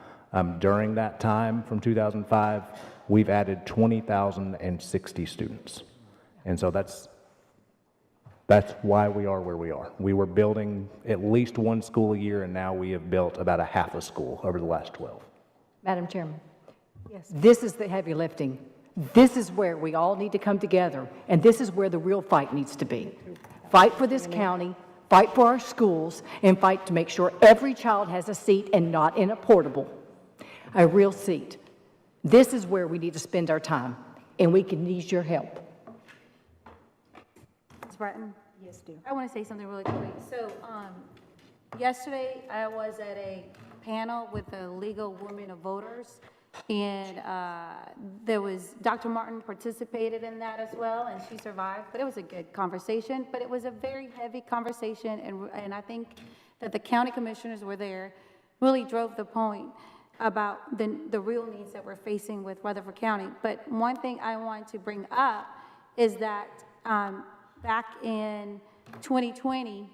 During that time, from 2005, we've added 20,060 students. And so that's why we are where we are. We were building at least one school a year, and now we have built about a half a school over the last 12. Madam Chairman, Yes. this is the heavy lifting. This is where we all need to come together, and this is where the real fight needs to be. Fight for this county, fight for our schools, and fight to make sure every child has a seat and not in a portable, a real seat. This is where we need to spend our time, and we can use your help. Ms. Bratton? Yes, dear. I want to say something really quick. So, yesterday, I was at a panel with the League of Women of Voters, and there was, Dr. Martin participated in that as well, and she survived, but it was a good conversation, but it was a very heavy conversation, and I think that the county commissioners were there, really drove the point about the real needs that we're facing with Rutherford County. But one thing I want to bring up is that back in 2020,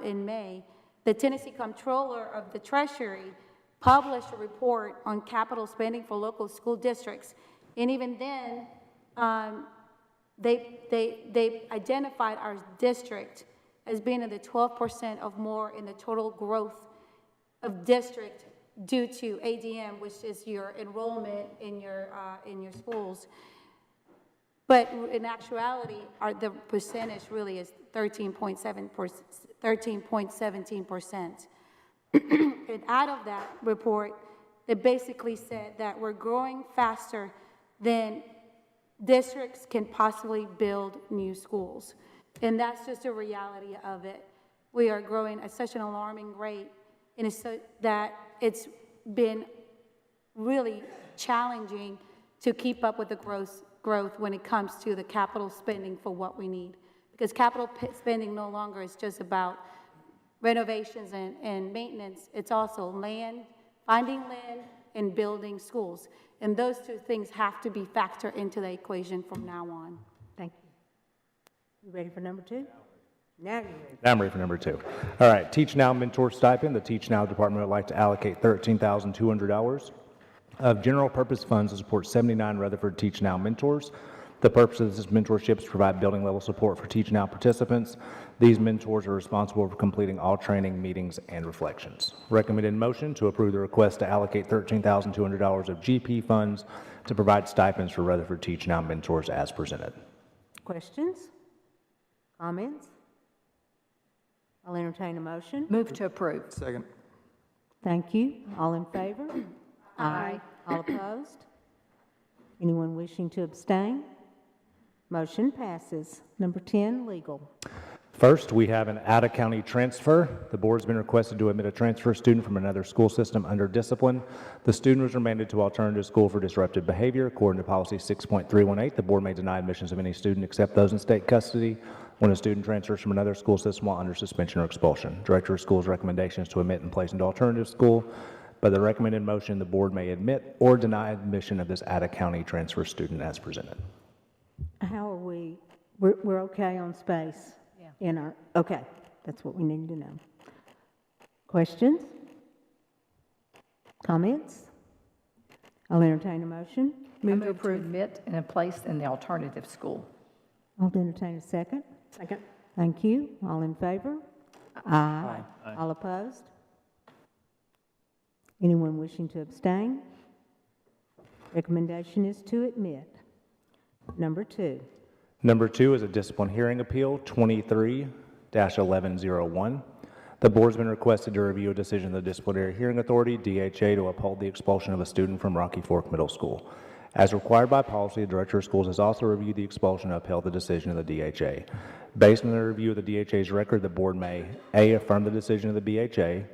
in May, the Tennessee Comptroller of the Treasury published a report on capital spending for local school districts. And even then, they identified our district as being in the 12% of more in the total growth of district due to ADM, which is your enrollment in your schools. But in actuality, the percentage really is 13.17%. And out of that report, it basically said that we're growing faster than districts can possibly build new schools. And that's just a reality of it. We are growing at such an alarming rate, and it's so that it's been really challenging to keep up with the growth when it comes to the capital spending for what we need. Because capital spending no longer is just about renovations and maintenance. It's also finding land, and building schools. And those two things have to be factored into the equation from now on. Thank you. You ready for number 2? Now you're ready. Now I'm ready for number 2. All right, Teach Now Mentor Stipend. The Teach Now department would like to allocate $13,200 of general purpose funds to support 79 Rutherford Teach Now mentors. The purpose of this mentorship is to provide building level support for Teach Now participants. These mentors are responsible for completing all training, meetings, and reflections. Recommended motion to approve the request to allocate $13,200 of GP funds to provide stipends for Rutherford Teach Now mentors as presented. Questions? Comments? I'll entertain a motion. Move to approve. Second. Thank you. All in favor? Aye. All opposed? Anyone wishing to abstain? Motion passes. Number 10, legal. First, we have an out-of-county transfer. The board's been requested to admit a transfer student from another school system under discipline. The student was remanded to alternative school for disruptive behavior. According to policy 6.318, the board may deny admissions of any student except those in state custody when a student transfers from another school system while under suspension or expulsion. Director of Schools' recommendation is to admit and place into alternative school. By the recommended motion, the board may admit or deny admission of this out-of-county transfer student as presented. How are we? We're okay on space? Yeah. In our, okay, that's what we need to know. Questions? Comments? I'll entertain a motion. Move to approve. Admit and place in the alternative school. I'll entertain a second. Second. Thank you. All in favor? Aye. Aye. All opposed? Anyone wishing to abstain? Recommendation is to admit. Number 2. Number 2 is a discipline hearing appeal, 23-1101. The board's been requested to review a decision of the Disciplinary Hearing Authority, DHA, to uphold the expulsion of a student from Rocky Fork Middle School. As required by policy, the Director of Schools has also reviewed the expulsion and upheld the decision of the DHA. Based on the review of the DHA's record, the board may A, affirm the decision of the DHA.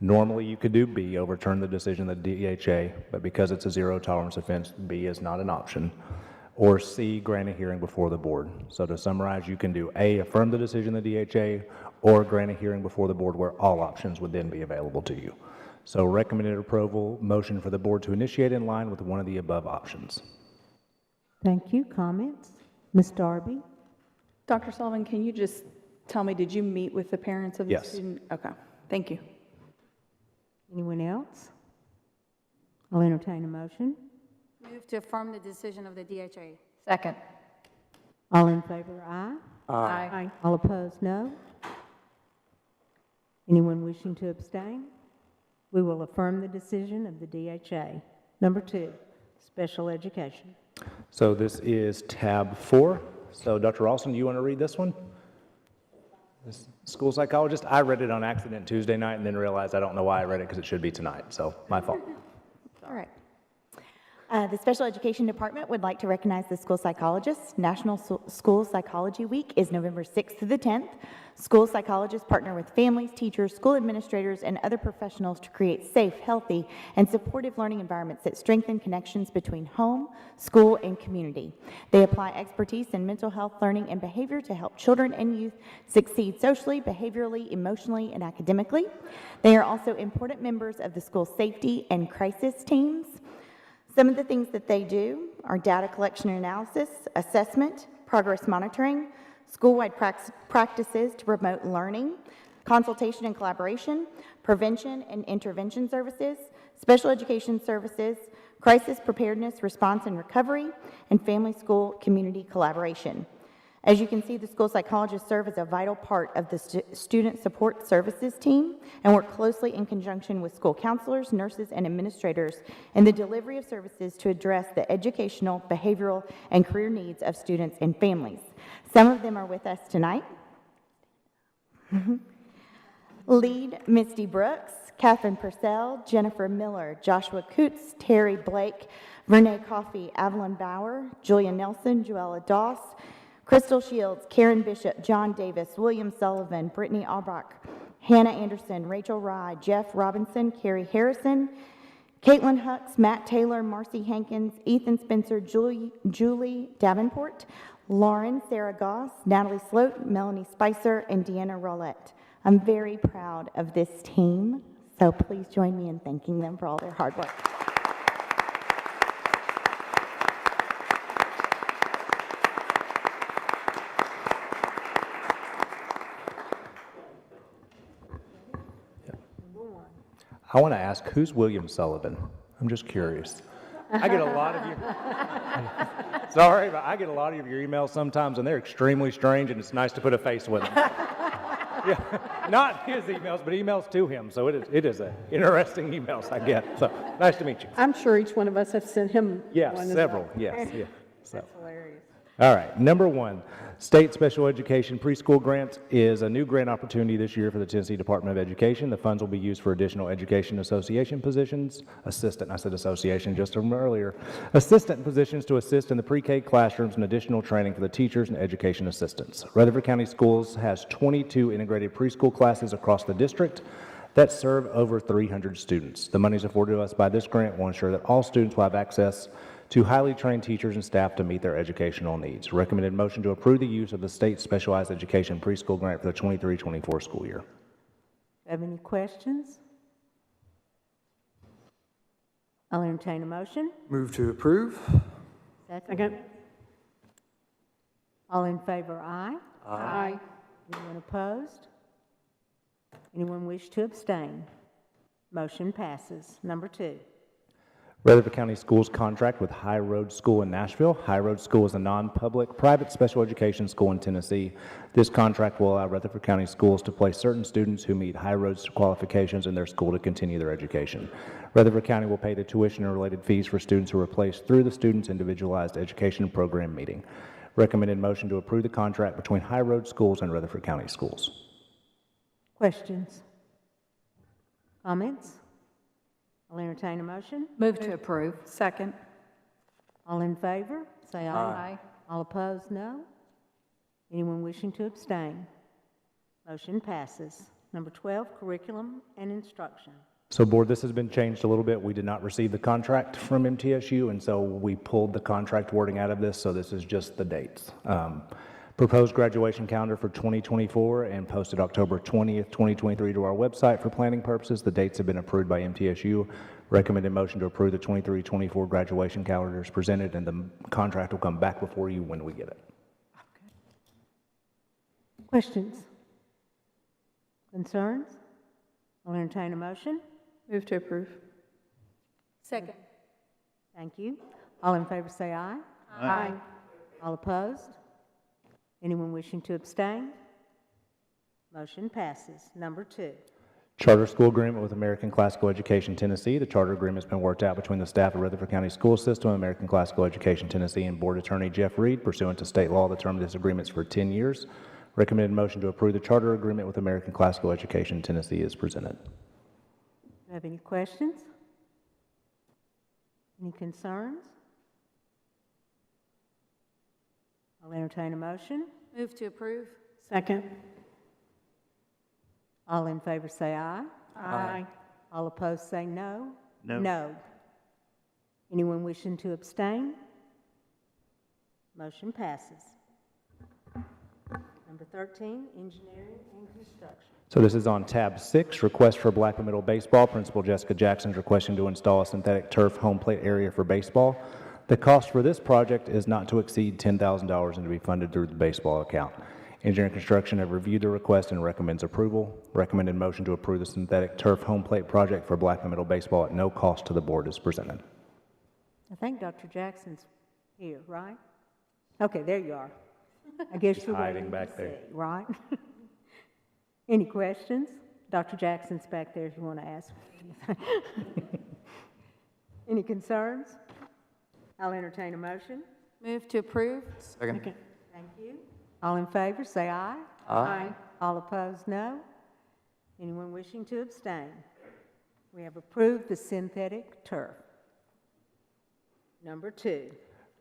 Normally, you could do B, overturn the decision of the DHA, but because it's a zero tolerance offense, B is not an option. Or C, grant a hearing before the board. So to summarize, you can do A, affirm the decision of the DHA, or grant a hearing before the board where all options would then be available to you. So recommended approval, motion for the board to initiate in line with one of the above options. Thank you. Comments? Ms. Darby? Dr. Sullivan, can you just tell me, did you meet with the parents of the Yes. student? Okay, thank you. Anyone else? I'll entertain a motion. Move to affirm the decision of the DHA. Second. All in favor, aye. Aye. All opposed, no. Anyone wishing to abstain? We will affirm the decision of the DHA. Number 2, special education. So this is tab 4. So Dr. Ralston, do you want to read this one? This school psychologist, I read it on accident Tuesday night and then realized I don't know why I read it because it should be tonight, so my fault. All right. The Special Education Department would like to recognize the school psychologists. National School Psychology Week is November 6th through the 10th. School psychologists partner with families, teachers, school administrators, and other professionals to create safe, healthy, and supportive learning environments that strengthen connections between home, school, and community. They apply expertise in mental health, learning, and behavior to help children and youth succeed socially, behaviorally, emotionally, and academically. They are also important members of the school safety and crisis teams. Some of the things that they do are data collection and analysis, assessment, progress monitoring, school-wide practices to promote learning, consultation and collaboration, prevention and intervention services, special education services, crisis preparedness, response and recovery, and family school community collaboration. As you can see, the school psychologists serve as a vital part of the student support services team and work closely in conjunction with school counselors, nurses, and administrators in the delivery of services to address the educational, behavioral, and career needs of students and families. Some of them are with us tonight. Lead, Misty Brooks, Catherine Purcell, Jennifer Miller, Joshua Coots, Terry Blake, Renee Coffey, Evelyn Bauer, Julia Nelson, Joella Doss, Crystal Shields, Karen Bishop, John Davis, William Sullivan, Brittany Albrock, Hannah Anderson, Rachel Rye, Jeff Robinson, Carrie Harrison, Caitlin Hux, Matt Taylor, Marcy Hankins, Ethan Spencer, Julie Davenport, Lauren Sarah Goss, Natalie Sloat, Melanie Spicer, and Deanna Rollett. I'm very proud of this team, so please join me in thanking them for all their hard work. I want to ask, who's William Sullivan? I'm just curious. I get a lot of your, sorry, but I get a lot of your emails sometimes, and they're extremely strange, and it's nice to put a face with them. Yeah, not his emails, but emails to him. So it is an interesting emails I get. So nice to meet you. I'm sure each one of us have sent him Yes, one as several. well. Yes, yeah. So. That's hilarious. All right, number 1, State Special Education Preschool Grant is a new grant opportunity this year for the Tennessee Department of Education. The funds will be used for additional education association positions, I said association just earlier, assistant positions to assist in the pre-K classrooms and additional training for the teachers and education assistants. Rutherford County Schools has 22 integrated preschool classes across the district that serve over 300 students. The monies afforded to us by this grant will ensure that all students will have access to highly trained teachers and staff to meet their educational needs. Recommended motion to approve the use of the state specialized education preschool grant for the 23-24 school year. Have any questions? I'll entertain a motion. Move to approve. Second. All in favor, aye. Aye. Anyone opposed? Anyone wish to abstain? Motion passes. Number 2. Rutherford County Schools contract with High Road School in Nashville. High Road School is a non-public private special education school in Tennessee. This contract will allow Rutherford County Schools to place certain students who meet High Road's qualifications in their school to continue their education. Rutherford County will pay the tuition and related fees for students who are placed through the Students' Individualized Education Program meeting. Recommended motion to approve the contract between High Road Schools and Rutherford County Schools. Questions? Comments? I'll entertain a motion. Move to approve. Second. All in favor, say aye. Aye. All opposed, no. Anyone wishing to abstain? Motion passes. Number 12, curriculum and instruction. So board, this has been changed a little bit. We did not receive the contract from MTSU, and so we pulled the contract wording out of this, so this is just the dates. Proposed graduation calendar for 2024 and posted October 20th, 2023 to our website for planning purposes. The dates have been approved by MTSU. Recommended motion to approve the 23-24 graduation calendar is presented, and the contract will come back before you when we get it. Questions? Concerns? I'll entertain a motion. Move to approve. Second. Thank you. All in favor say aye. Aye. All opposed? Anyone wishing to abstain? Motion passes. Number 2. Charter school agreement with American Classical Education Tennessee. The charter agreement has been worked out between the staff of Rutherford County School System, American Classical Education Tennessee, and Board Attorney Jeff Reed. Pursuant to state law, the term of this agreement is for 10 years. Recommended motion to approve the charter agreement with American Classical Education Tennessee is presented. Do you have any questions? Any concerns? I'll entertain a motion. Move to approve. Second. All in favor say aye. Aye. All opposed say no. No. No. Anyone wishing to abstain? Motion passes. Number 13, engineering and construction. So this is on tab 6, request for Blackman Middle Baseball. Principal Jessica Jackson is requesting to install a synthetic turf home plate area for baseball. The cost for this project is not to exceed $10,000 and to be funded through the baseball account. Engineering and Construction have reviewed the request and recommends approval. Recommended motion to approve the synthetic turf home plate project for Blackman Middle Baseball at no cost to the board is presented. I think Dr. Jackson's here, right? Okay, there you are. I guess He's you're hiding waiting back to there. see, right? Any questions? Dr. Jackson's back there if you want to ask. Any concerns? I'll entertain a motion. Move to approve. Second. Thank you. All in favor, say aye. Aye. All opposed, no. Anyone wishing to abstain? We have approved the synthetic turf. Number 2.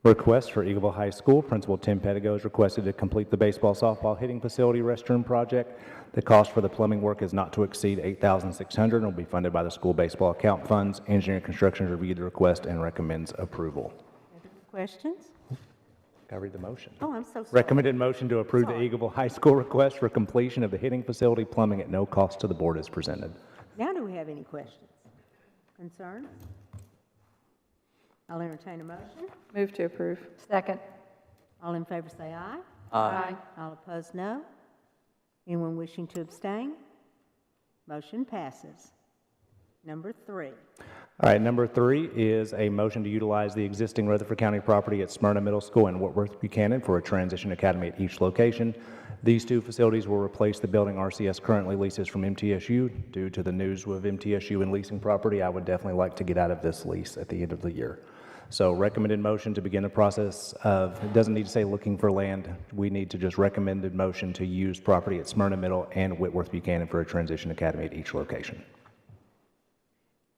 Request for Eagleville High School. Principal Tim Pedigo is requested to complete the baseball softball hitting facility restroom project. The cost for the plumbing work is not to exceed $8,600 and will be funded by the school baseball account funds. Engineering and Construction reviewed the request and recommends approval. Questions? Got to read the motion. Oh, I'm so sorry. Recommended motion to approve the Eagleville High School request for completion of the hitting facility plumbing at no cost to the board is presented. Now do we have any questions? Concerns? I'll entertain a motion. Move to approve. Second. All in favor say aye. Aye. All opposed, no. Anyone wishing to abstain? Motion passes. Number 3. All right, number 3 is a motion to utilize the existing Rutherford County property at Smyrna Middle School and Whitworth Buchanan for a transition academy at each location. These two facilities will replace the building RCS currently leases from MTSU. Due to the news with MTSU and leasing property, I would definitely like to get out of this lease at the end of the year. So recommended motion to begin the process of, it doesn't need to say looking for land. We need to just recommended motion to use property at Smyrna Middle and Whitworth Buchanan for a transition academy at each location.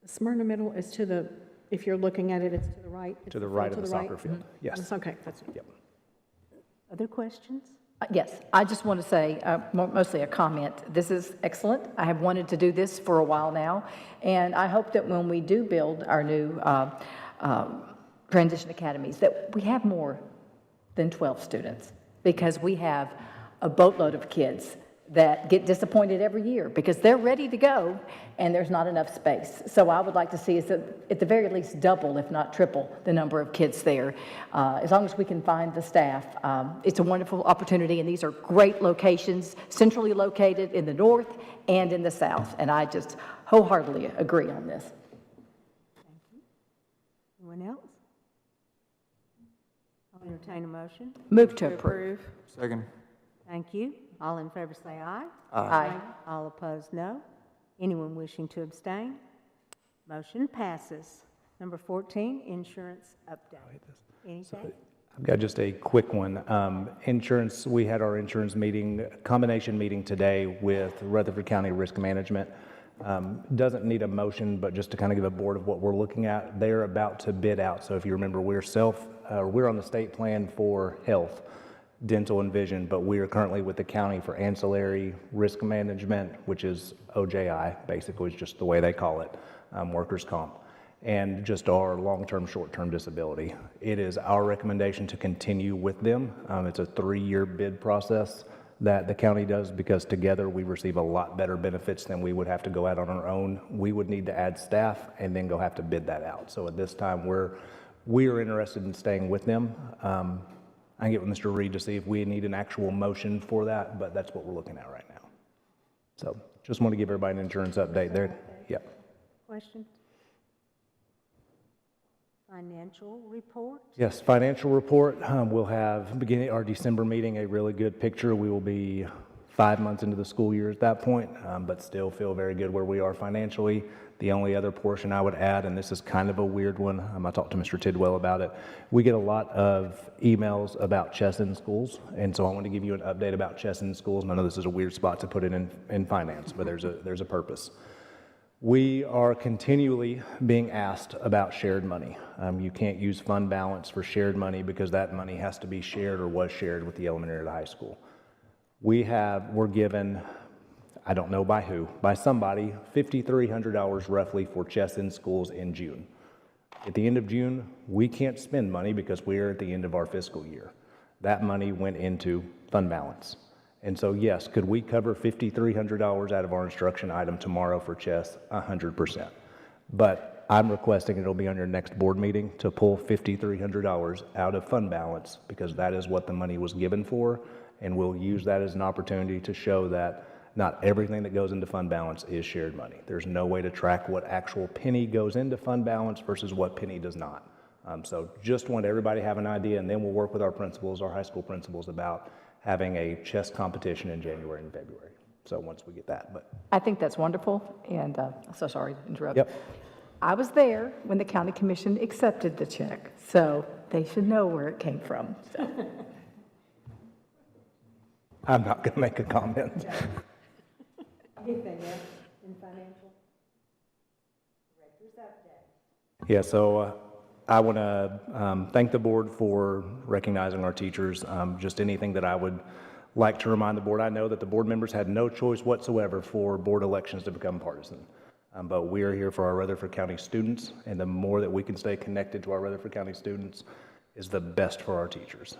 Smyrna Middle is to the, if you're looking at it, it's to the right? It's To the field right of to the soccer field, Mhm. yes. That's okay, that's, Yep. Other questions? Yes, I just want to say, mostly a comment. This is excellent. I have wanted to do this for a while now, and I hope that when we do build our new transition academies, that we have more than 12 students, because we have a boatload of kids that get disappointed every year because they're ready to go and there's not enough space. So I would like to see us at the very least double, if not triple, the number of kids there. As long as we can find the staff. It's a wonderful opportunity, and these are great locations, centrally located in the north and in the south, and I just wholeheartedly agree on this. Anyone else? I'll entertain a motion. Move to approve. Second. Thank you. All in favor say aye. Aye. All opposed, no. Anyone wishing to abstain? Motion passes. Number 14, insurance update. Anything? I've got just a quick one. Insurance, we had our insurance meeting, combination meeting today with Rutherford County Risk Management. Doesn't need a motion, but just to kind of give a board of what we're looking at. They're about to bid out. So if you remember, we're on the state plan for health, dental and vision, but we are currently with the county for ancillary risk management, which is OJI, basically, is just the way they call it, workers' comp, and just our long-term, short-term disability. It is our recommendation to continue with them. It's a 3-year bid process that the county does, because together we receive a lot better benefits than we would have to go out on our own. We would need to add staff and then go have to bid that out. So at this time, we are interested in staying with them. I can get with Mr. Reed to see if we need an actual motion for that, but that's what we're looking at right now. So just want to give everybody an insurance update there. Yep. Questions? Financial report? Yes, financial report. We'll have, beginning our December meeting, a really good picture. We will be 5 months into the school year at that point, but still feel very good where we are financially. The only other portion I would add, and this is kind of a weird one, I talked to Mr. Tidwell about it. We get a lot of emails about Chesson schools, and so I want to give you an update about Chesson schools. And I know this is a weird spot to put it in finance, but there's a purpose. We are continually being asked about shared money. You can't use fund balance for shared money because that money has to be shared or was shared with the elementary or the high school. We're given, I don't know by who, by somebody, $5,300 roughly for Chesson schools in June. At the end of June, we can't spend money because we're at the end of our fiscal year. That money went into fund balance. And so yes, could we cover $5,300 out of our instruction item tomorrow for chess? 100%. But I'm requesting it'll be on your next board meeting to pull $5,300 out of fund balance, because that is what the money was given for, and we'll use that as an opportunity to show that not everything that goes into fund balance is shared money. There's no way to track what actual penny goes into fund balance versus what penny does not. So just want everybody to have an idea, and then we'll work with our principals, our high school principals, about having a chess competition in January and February. So once we get that, but. I think that's wonderful, and I'm so sorry to interrupt. Yep. I was there when the county commission accepted the check, so they should know where it came from. So. I'm not going to make a comment. Anything else in financial? Director's update. Yeah, so I want to thank the board for recognizing our teachers. Just anything that I would like to remind the board, I know that the board members had no choice whatsoever for board elections to become partisan. But we are here for our Rutherford County students, and the more that we can stay connected to our Rutherford County students is the best for our teachers.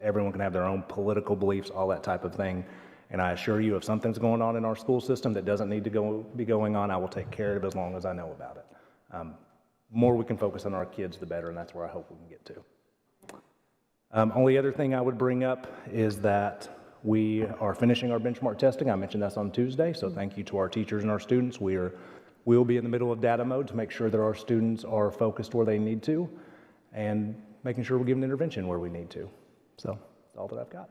Everyone can have their own political beliefs, all that type of thing. And I assure you, if something's going on in our school system that doesn't need to be going on, I will take care of it as long as I know about it. More we can focus on our kids, the better, and that's where I hope we can get to. Only other thing I would bring up is that we are finishing our benchmark testing. I mentioned that's on Tuesday, so thank you to our teachers and our students. We'll be in the middle of data mode to make sure that our students are focused where they need to, and making sure we're giving intervention where we need to. So that's all that I've got.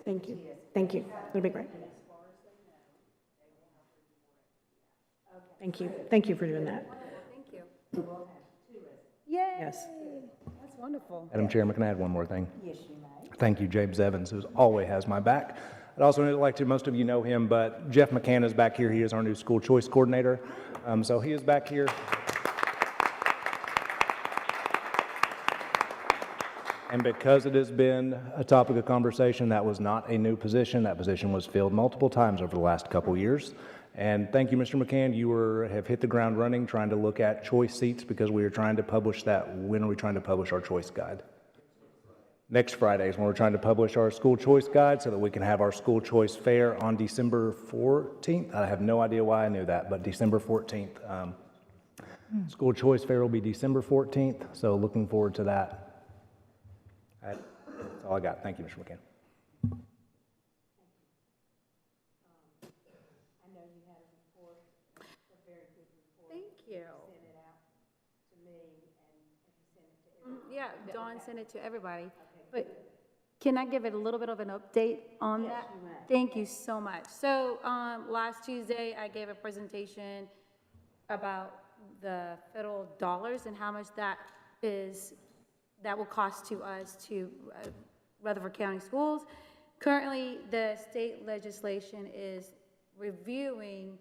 Thank you. Thank you. It'll be great. Thank you. Thank you for doing that. Thank you. Yay! Yes. That's wonderful. Madam Chairman, can I add one more thing? Yes, you may. Thank you, James Evans, who always has my back. I'd also like to, most of you know him, but Jeff McCann is back here. He is our new school choice coordinator. So he is back here. And because it has been a topic of conversation, that was not a new position. That position was filled multiple times over the last couple years. And thank you, Mr. McCann. You have hit the ground running trying to look at choice seats because we are trying to publish that. When are we trying to publish our choice guide? Next Friday is when we're trying to publish our school choice guide so that we can have our school choice fair on December 14th. I have no idea why I knew that, but December 14th. School choice fair will be December 14th, so looking forward to that. That's all I got. Thank you, Mr. McCann. Thank you. Yeah, Dawn sent it to everybody. But can I give it a little bit of an update on that? Thank you so much. So last Tuesday, I gave a presentation about the federal dollars and how much that will cost to us, to Rutherford County Schools. Currently, the state legislation is reviewing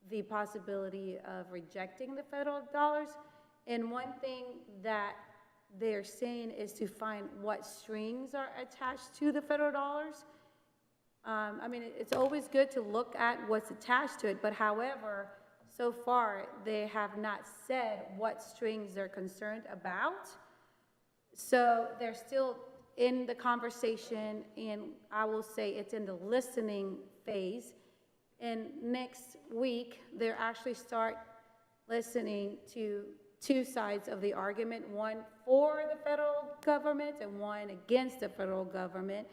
the possibility of rejecting the federal dollars. And one thing that they're saying is to find what strings are attached to the federal dollars. I mean, it's always good to look at what's attached to it, but however, so far, they have not said what strings they're concerned about. So they're still in the conversation, and I will say it's in the listening phase. And next week, they'll actually start listening to two sides of the argument, one for the federal government and one against the federal government,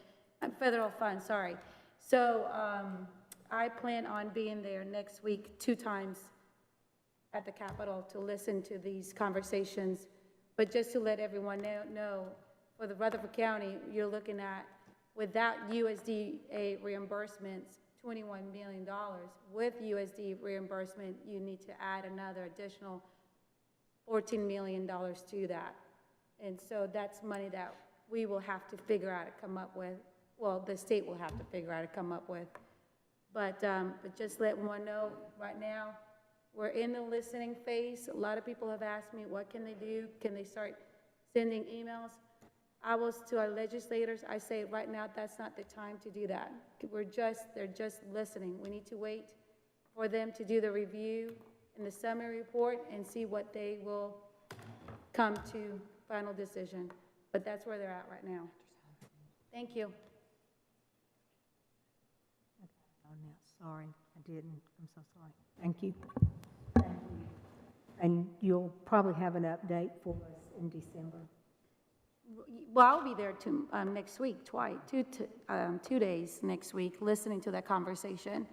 federal funds, sorry. So I plan on being there next week 2 times at the Capitol to listen to these conversations. But just to let everyone know, for the Rutherford County, you're looking at, without USDA reimbursements, $21 million. With USD reimbursement, you need to add another additional $14 million to that. And so that's money that we will have to figure out to come up with. Well, the state will have to figure out to come up with. But just let one know right now, we're in the listening phase. A lot of people have asked me, what can they do? Can they start sending emails? To our legislators, I say right now, that's not the time to do that. They're just listening. We need to wait for them to do the review and the summary report and see what they will come to final decision. But that's where they're at right now. Thank you. Oh, no, sorry, I didn't. I'm so sorry. Thank you. And you'll probably have an update for us in December. Well, I'll be there next week, 2 days next week, listening to that conversation.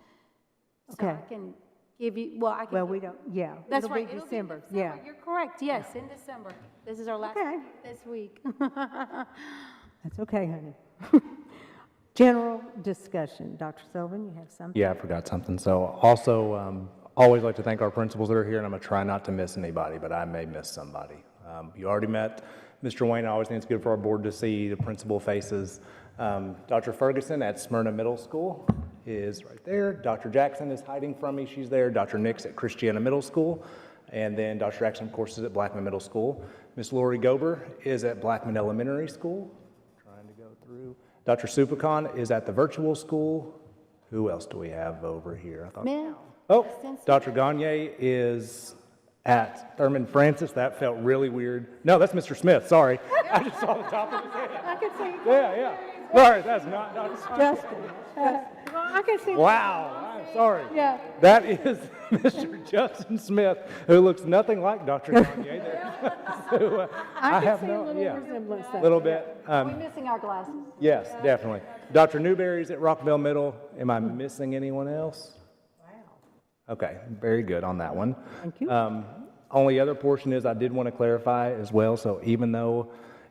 So Okay. I can give you, well, I can. Well, we don't, yeah. That's it'll right. Be It'll December. be December. Yeah. You're correct. Yes, in December. This is our last this week. That's okay, honey. General discussion. Dr. Sullivan, you have something? Yeah, I forgot something. So also, always like to thank our principals that are here, and I'm going to try not to miss anybody, but I may miss somebody. You already met Mr. Wayne. I always think it's good for our board to see the principal faces. Dr. Ferguson at Smyrna Middle School is right there. Dr. Jackson is hiding from me. She's there. Dr. Nix at Christiana Middle School. And then Dr. Jackson, of course, is at Blackman Middle School. Miss Lori Gober is at Blackman Elementary School. Trying to go through. Dr. Supicon is at the virtual school. Who else do we have over here? Dr. Gagne is at Thurman Francis. That felt really weird. No, that's Mr. Smith. Sorry. I just saw the top of his head. I can see. Yeah. Sorry, that's not Dr. Justin. I can see. Wow, I'm sorry. Yeah. That is Mr. Justin Smith, who looks nothing like Dr. Gagne there. So, I have can see no, a little yeah, resemblance. a little bit. We're missing our glasses. Yes, definitely. Dr. Newberry's at Rockville Middle. Am I missing anyone else? Wow. Okay, very good on that one. Thank you. Only other portion is I did want to clarify as well. So even though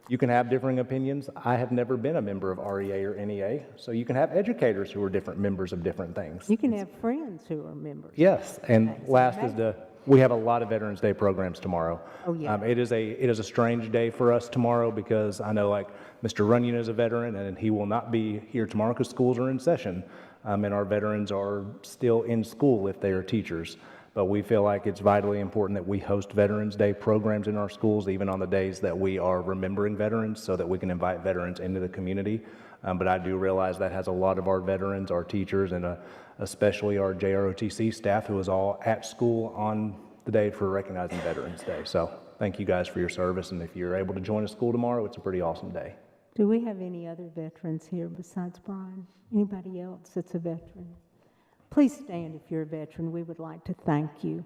You can have differing opinions. I have never been a member of REA or NEA, so you can have educators who are different members of different things. You can have friends who are members. Yes, and last is we have a lot of Veterans Day programs tomorrow. Oh, yeah. It is a strange day for us tomorrow because I know like Mr. Runyon is a veteran and he will not be here tomorrow because schools are in session. And our veterans are still in school if they are teachers. But we feel like it's vitally important that we host Veterans Day programs in our schools, even on the days that we are remembering veterans, so that we can invite veterans into the community. But I do realize that has a lot of our veterans, our teachers, and especially our JROTC staff who is all at school on the day for recognizing Veterans Day. So thank you guys for your service, and if you're able to join a school tomorrow, it's a pretty awesome day. Do we have any other veterans here besides Brian? Anybody else that's a veteran? Please stand if you're a veteran. We would like to thank you.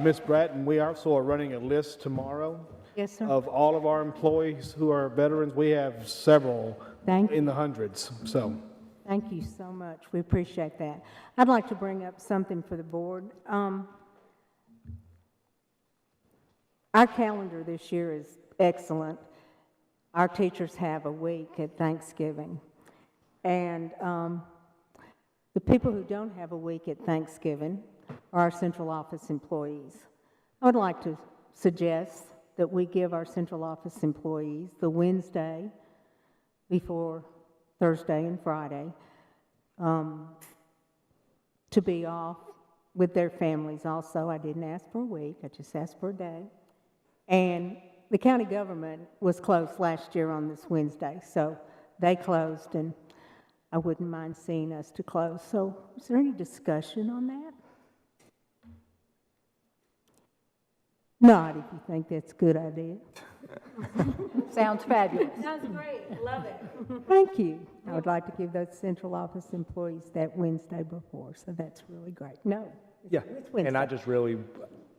Ms. Bratton, we also are running a list tomorrow. Yes, sir. Of all of our employees who are veterans. We have several in the hundreds. So, thank you so much. We appreciate that. I'd like to bring up something for the board. Our calendar this year is excellent. Our teachers have a week at Thanksgiving. And the people who don't have a week at Thanksgiving are our central office employees. I would like to suggest that we give our central office employees the Wednesday before Thursday and Friday to be off with their families also. I didn't ask for a week, I just asked for a day. And the county government was closed last year on this Wednesday, so they closed, and I wouldn't mind seeing us to close. So is there any discussion on that? Nod if you think that's a good idea. Sounds fabulous. Sounds great. Love it. Thank you. I would like to give those central office employees that Wednesday before, so that's really great. No. Yeah, it's Wednesday. and I just really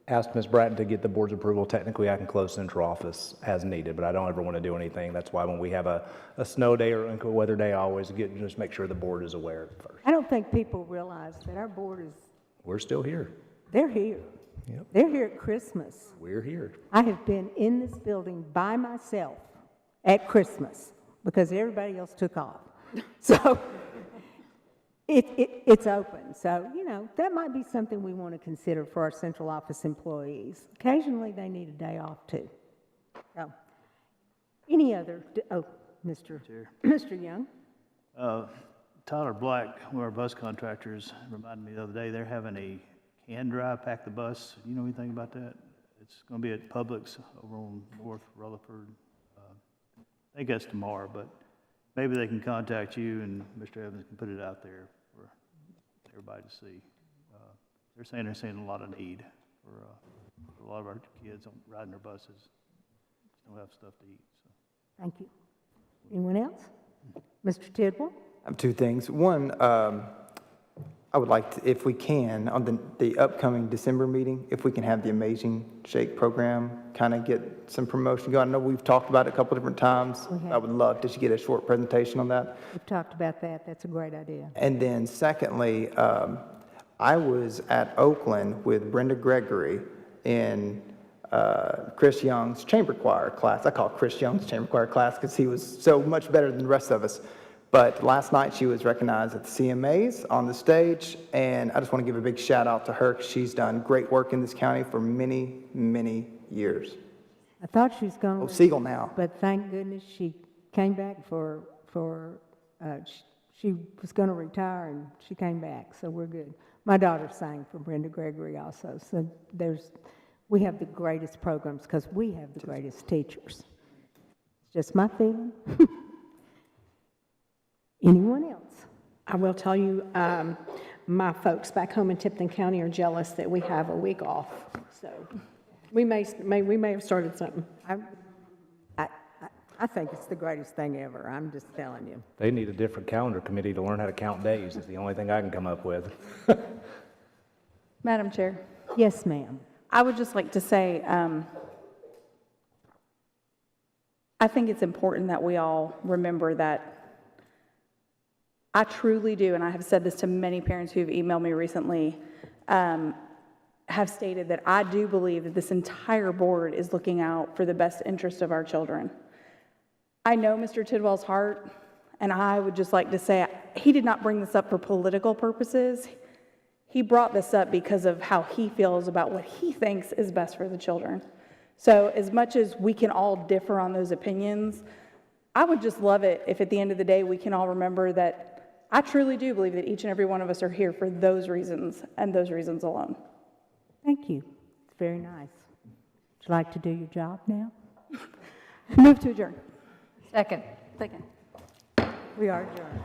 asked Ms. Bratton to get the board's approval. Technically, I can close central office as needed, but I don't ever want to do anything. That's why when we have a snow day or uncool weather day, I always just make sure the board is aware first. I don't think people realize that our board is, We're still here. they're here. Yep. They're here at Christmas. We're here. I have been in this building by myself at Christmas because everybody else took off. So it's open. So, you know, that might be something we want to consider for our central office employees. Occasionally they need a day off too. So, any other, Mr. Young? Tyler Black, one of our bus contractors, reminded me the other day, they're having a can drive, pack the bus. You know anything about that? It's going to be at Publix over on North Rutherford. I think that's tomorrow, but maybe they can contact you and Mr. Evans can put it out there for everybody to see. They're seeing a lot of need for a lot of our kids riding their buses. Just don't have stuff to eat. So. Thank you. Anyone else? Mr. Tidwell? I have two things. One, I would like to, if we can, on the upcoming December meeting, if we can have the Amazing Shake program, kind of get some promotion going. I know we've talked about it a couple different times. I would love to get a short presentation on that. We've talked about that. That's a great idea. And then secondly, I was at Oakland with Brenda Gregory in Chris Young's chamber choir class. I call it Chris Young's chamber choir class because he was so much better than the rest of us. But last night she was recognized at the CMAs on the stage, and I just want to give a big shout out to her because she's done great work in this county for many, many years. I thought she was going to... Siegel now. But thank goodness she came back she was going to retire and she came back, so we're good. My daughter sang for Brenda Gregory also, so we have the greatest programs because we have the greatest teachers. It's just my feeling. Anyone else? I will tell you, my folks back home in Tipton County are jealous that we have a week off. So we may have started something. I think it's the greatest thing ever. I'm just telling you. They need a different calendar committee to learn how to count days. Is the only thing I can come up with. Madam Chair. Yes, ma'am. I would just like to say, I think it's important that we all remember that I truly do, and I have said this to many parents who have emailed me recently, have stated that I do believe that this entire board is looking out for the best interest of our children. I know Mr. Tidwell's heart, and I would just like to say he did not bring this up for political purposes. He brought this up because of how he feels about what he thinks is best for the children. So as much as we can all differ on those opinions, I would just love it if at the end of the day we can all remember that I truly do believe that each and every one of us are here for those reasons and those reasons alone. Thank you. It's very nice. Would you like to do your job now? Move to adjourn. Second. Second. We are adjourned.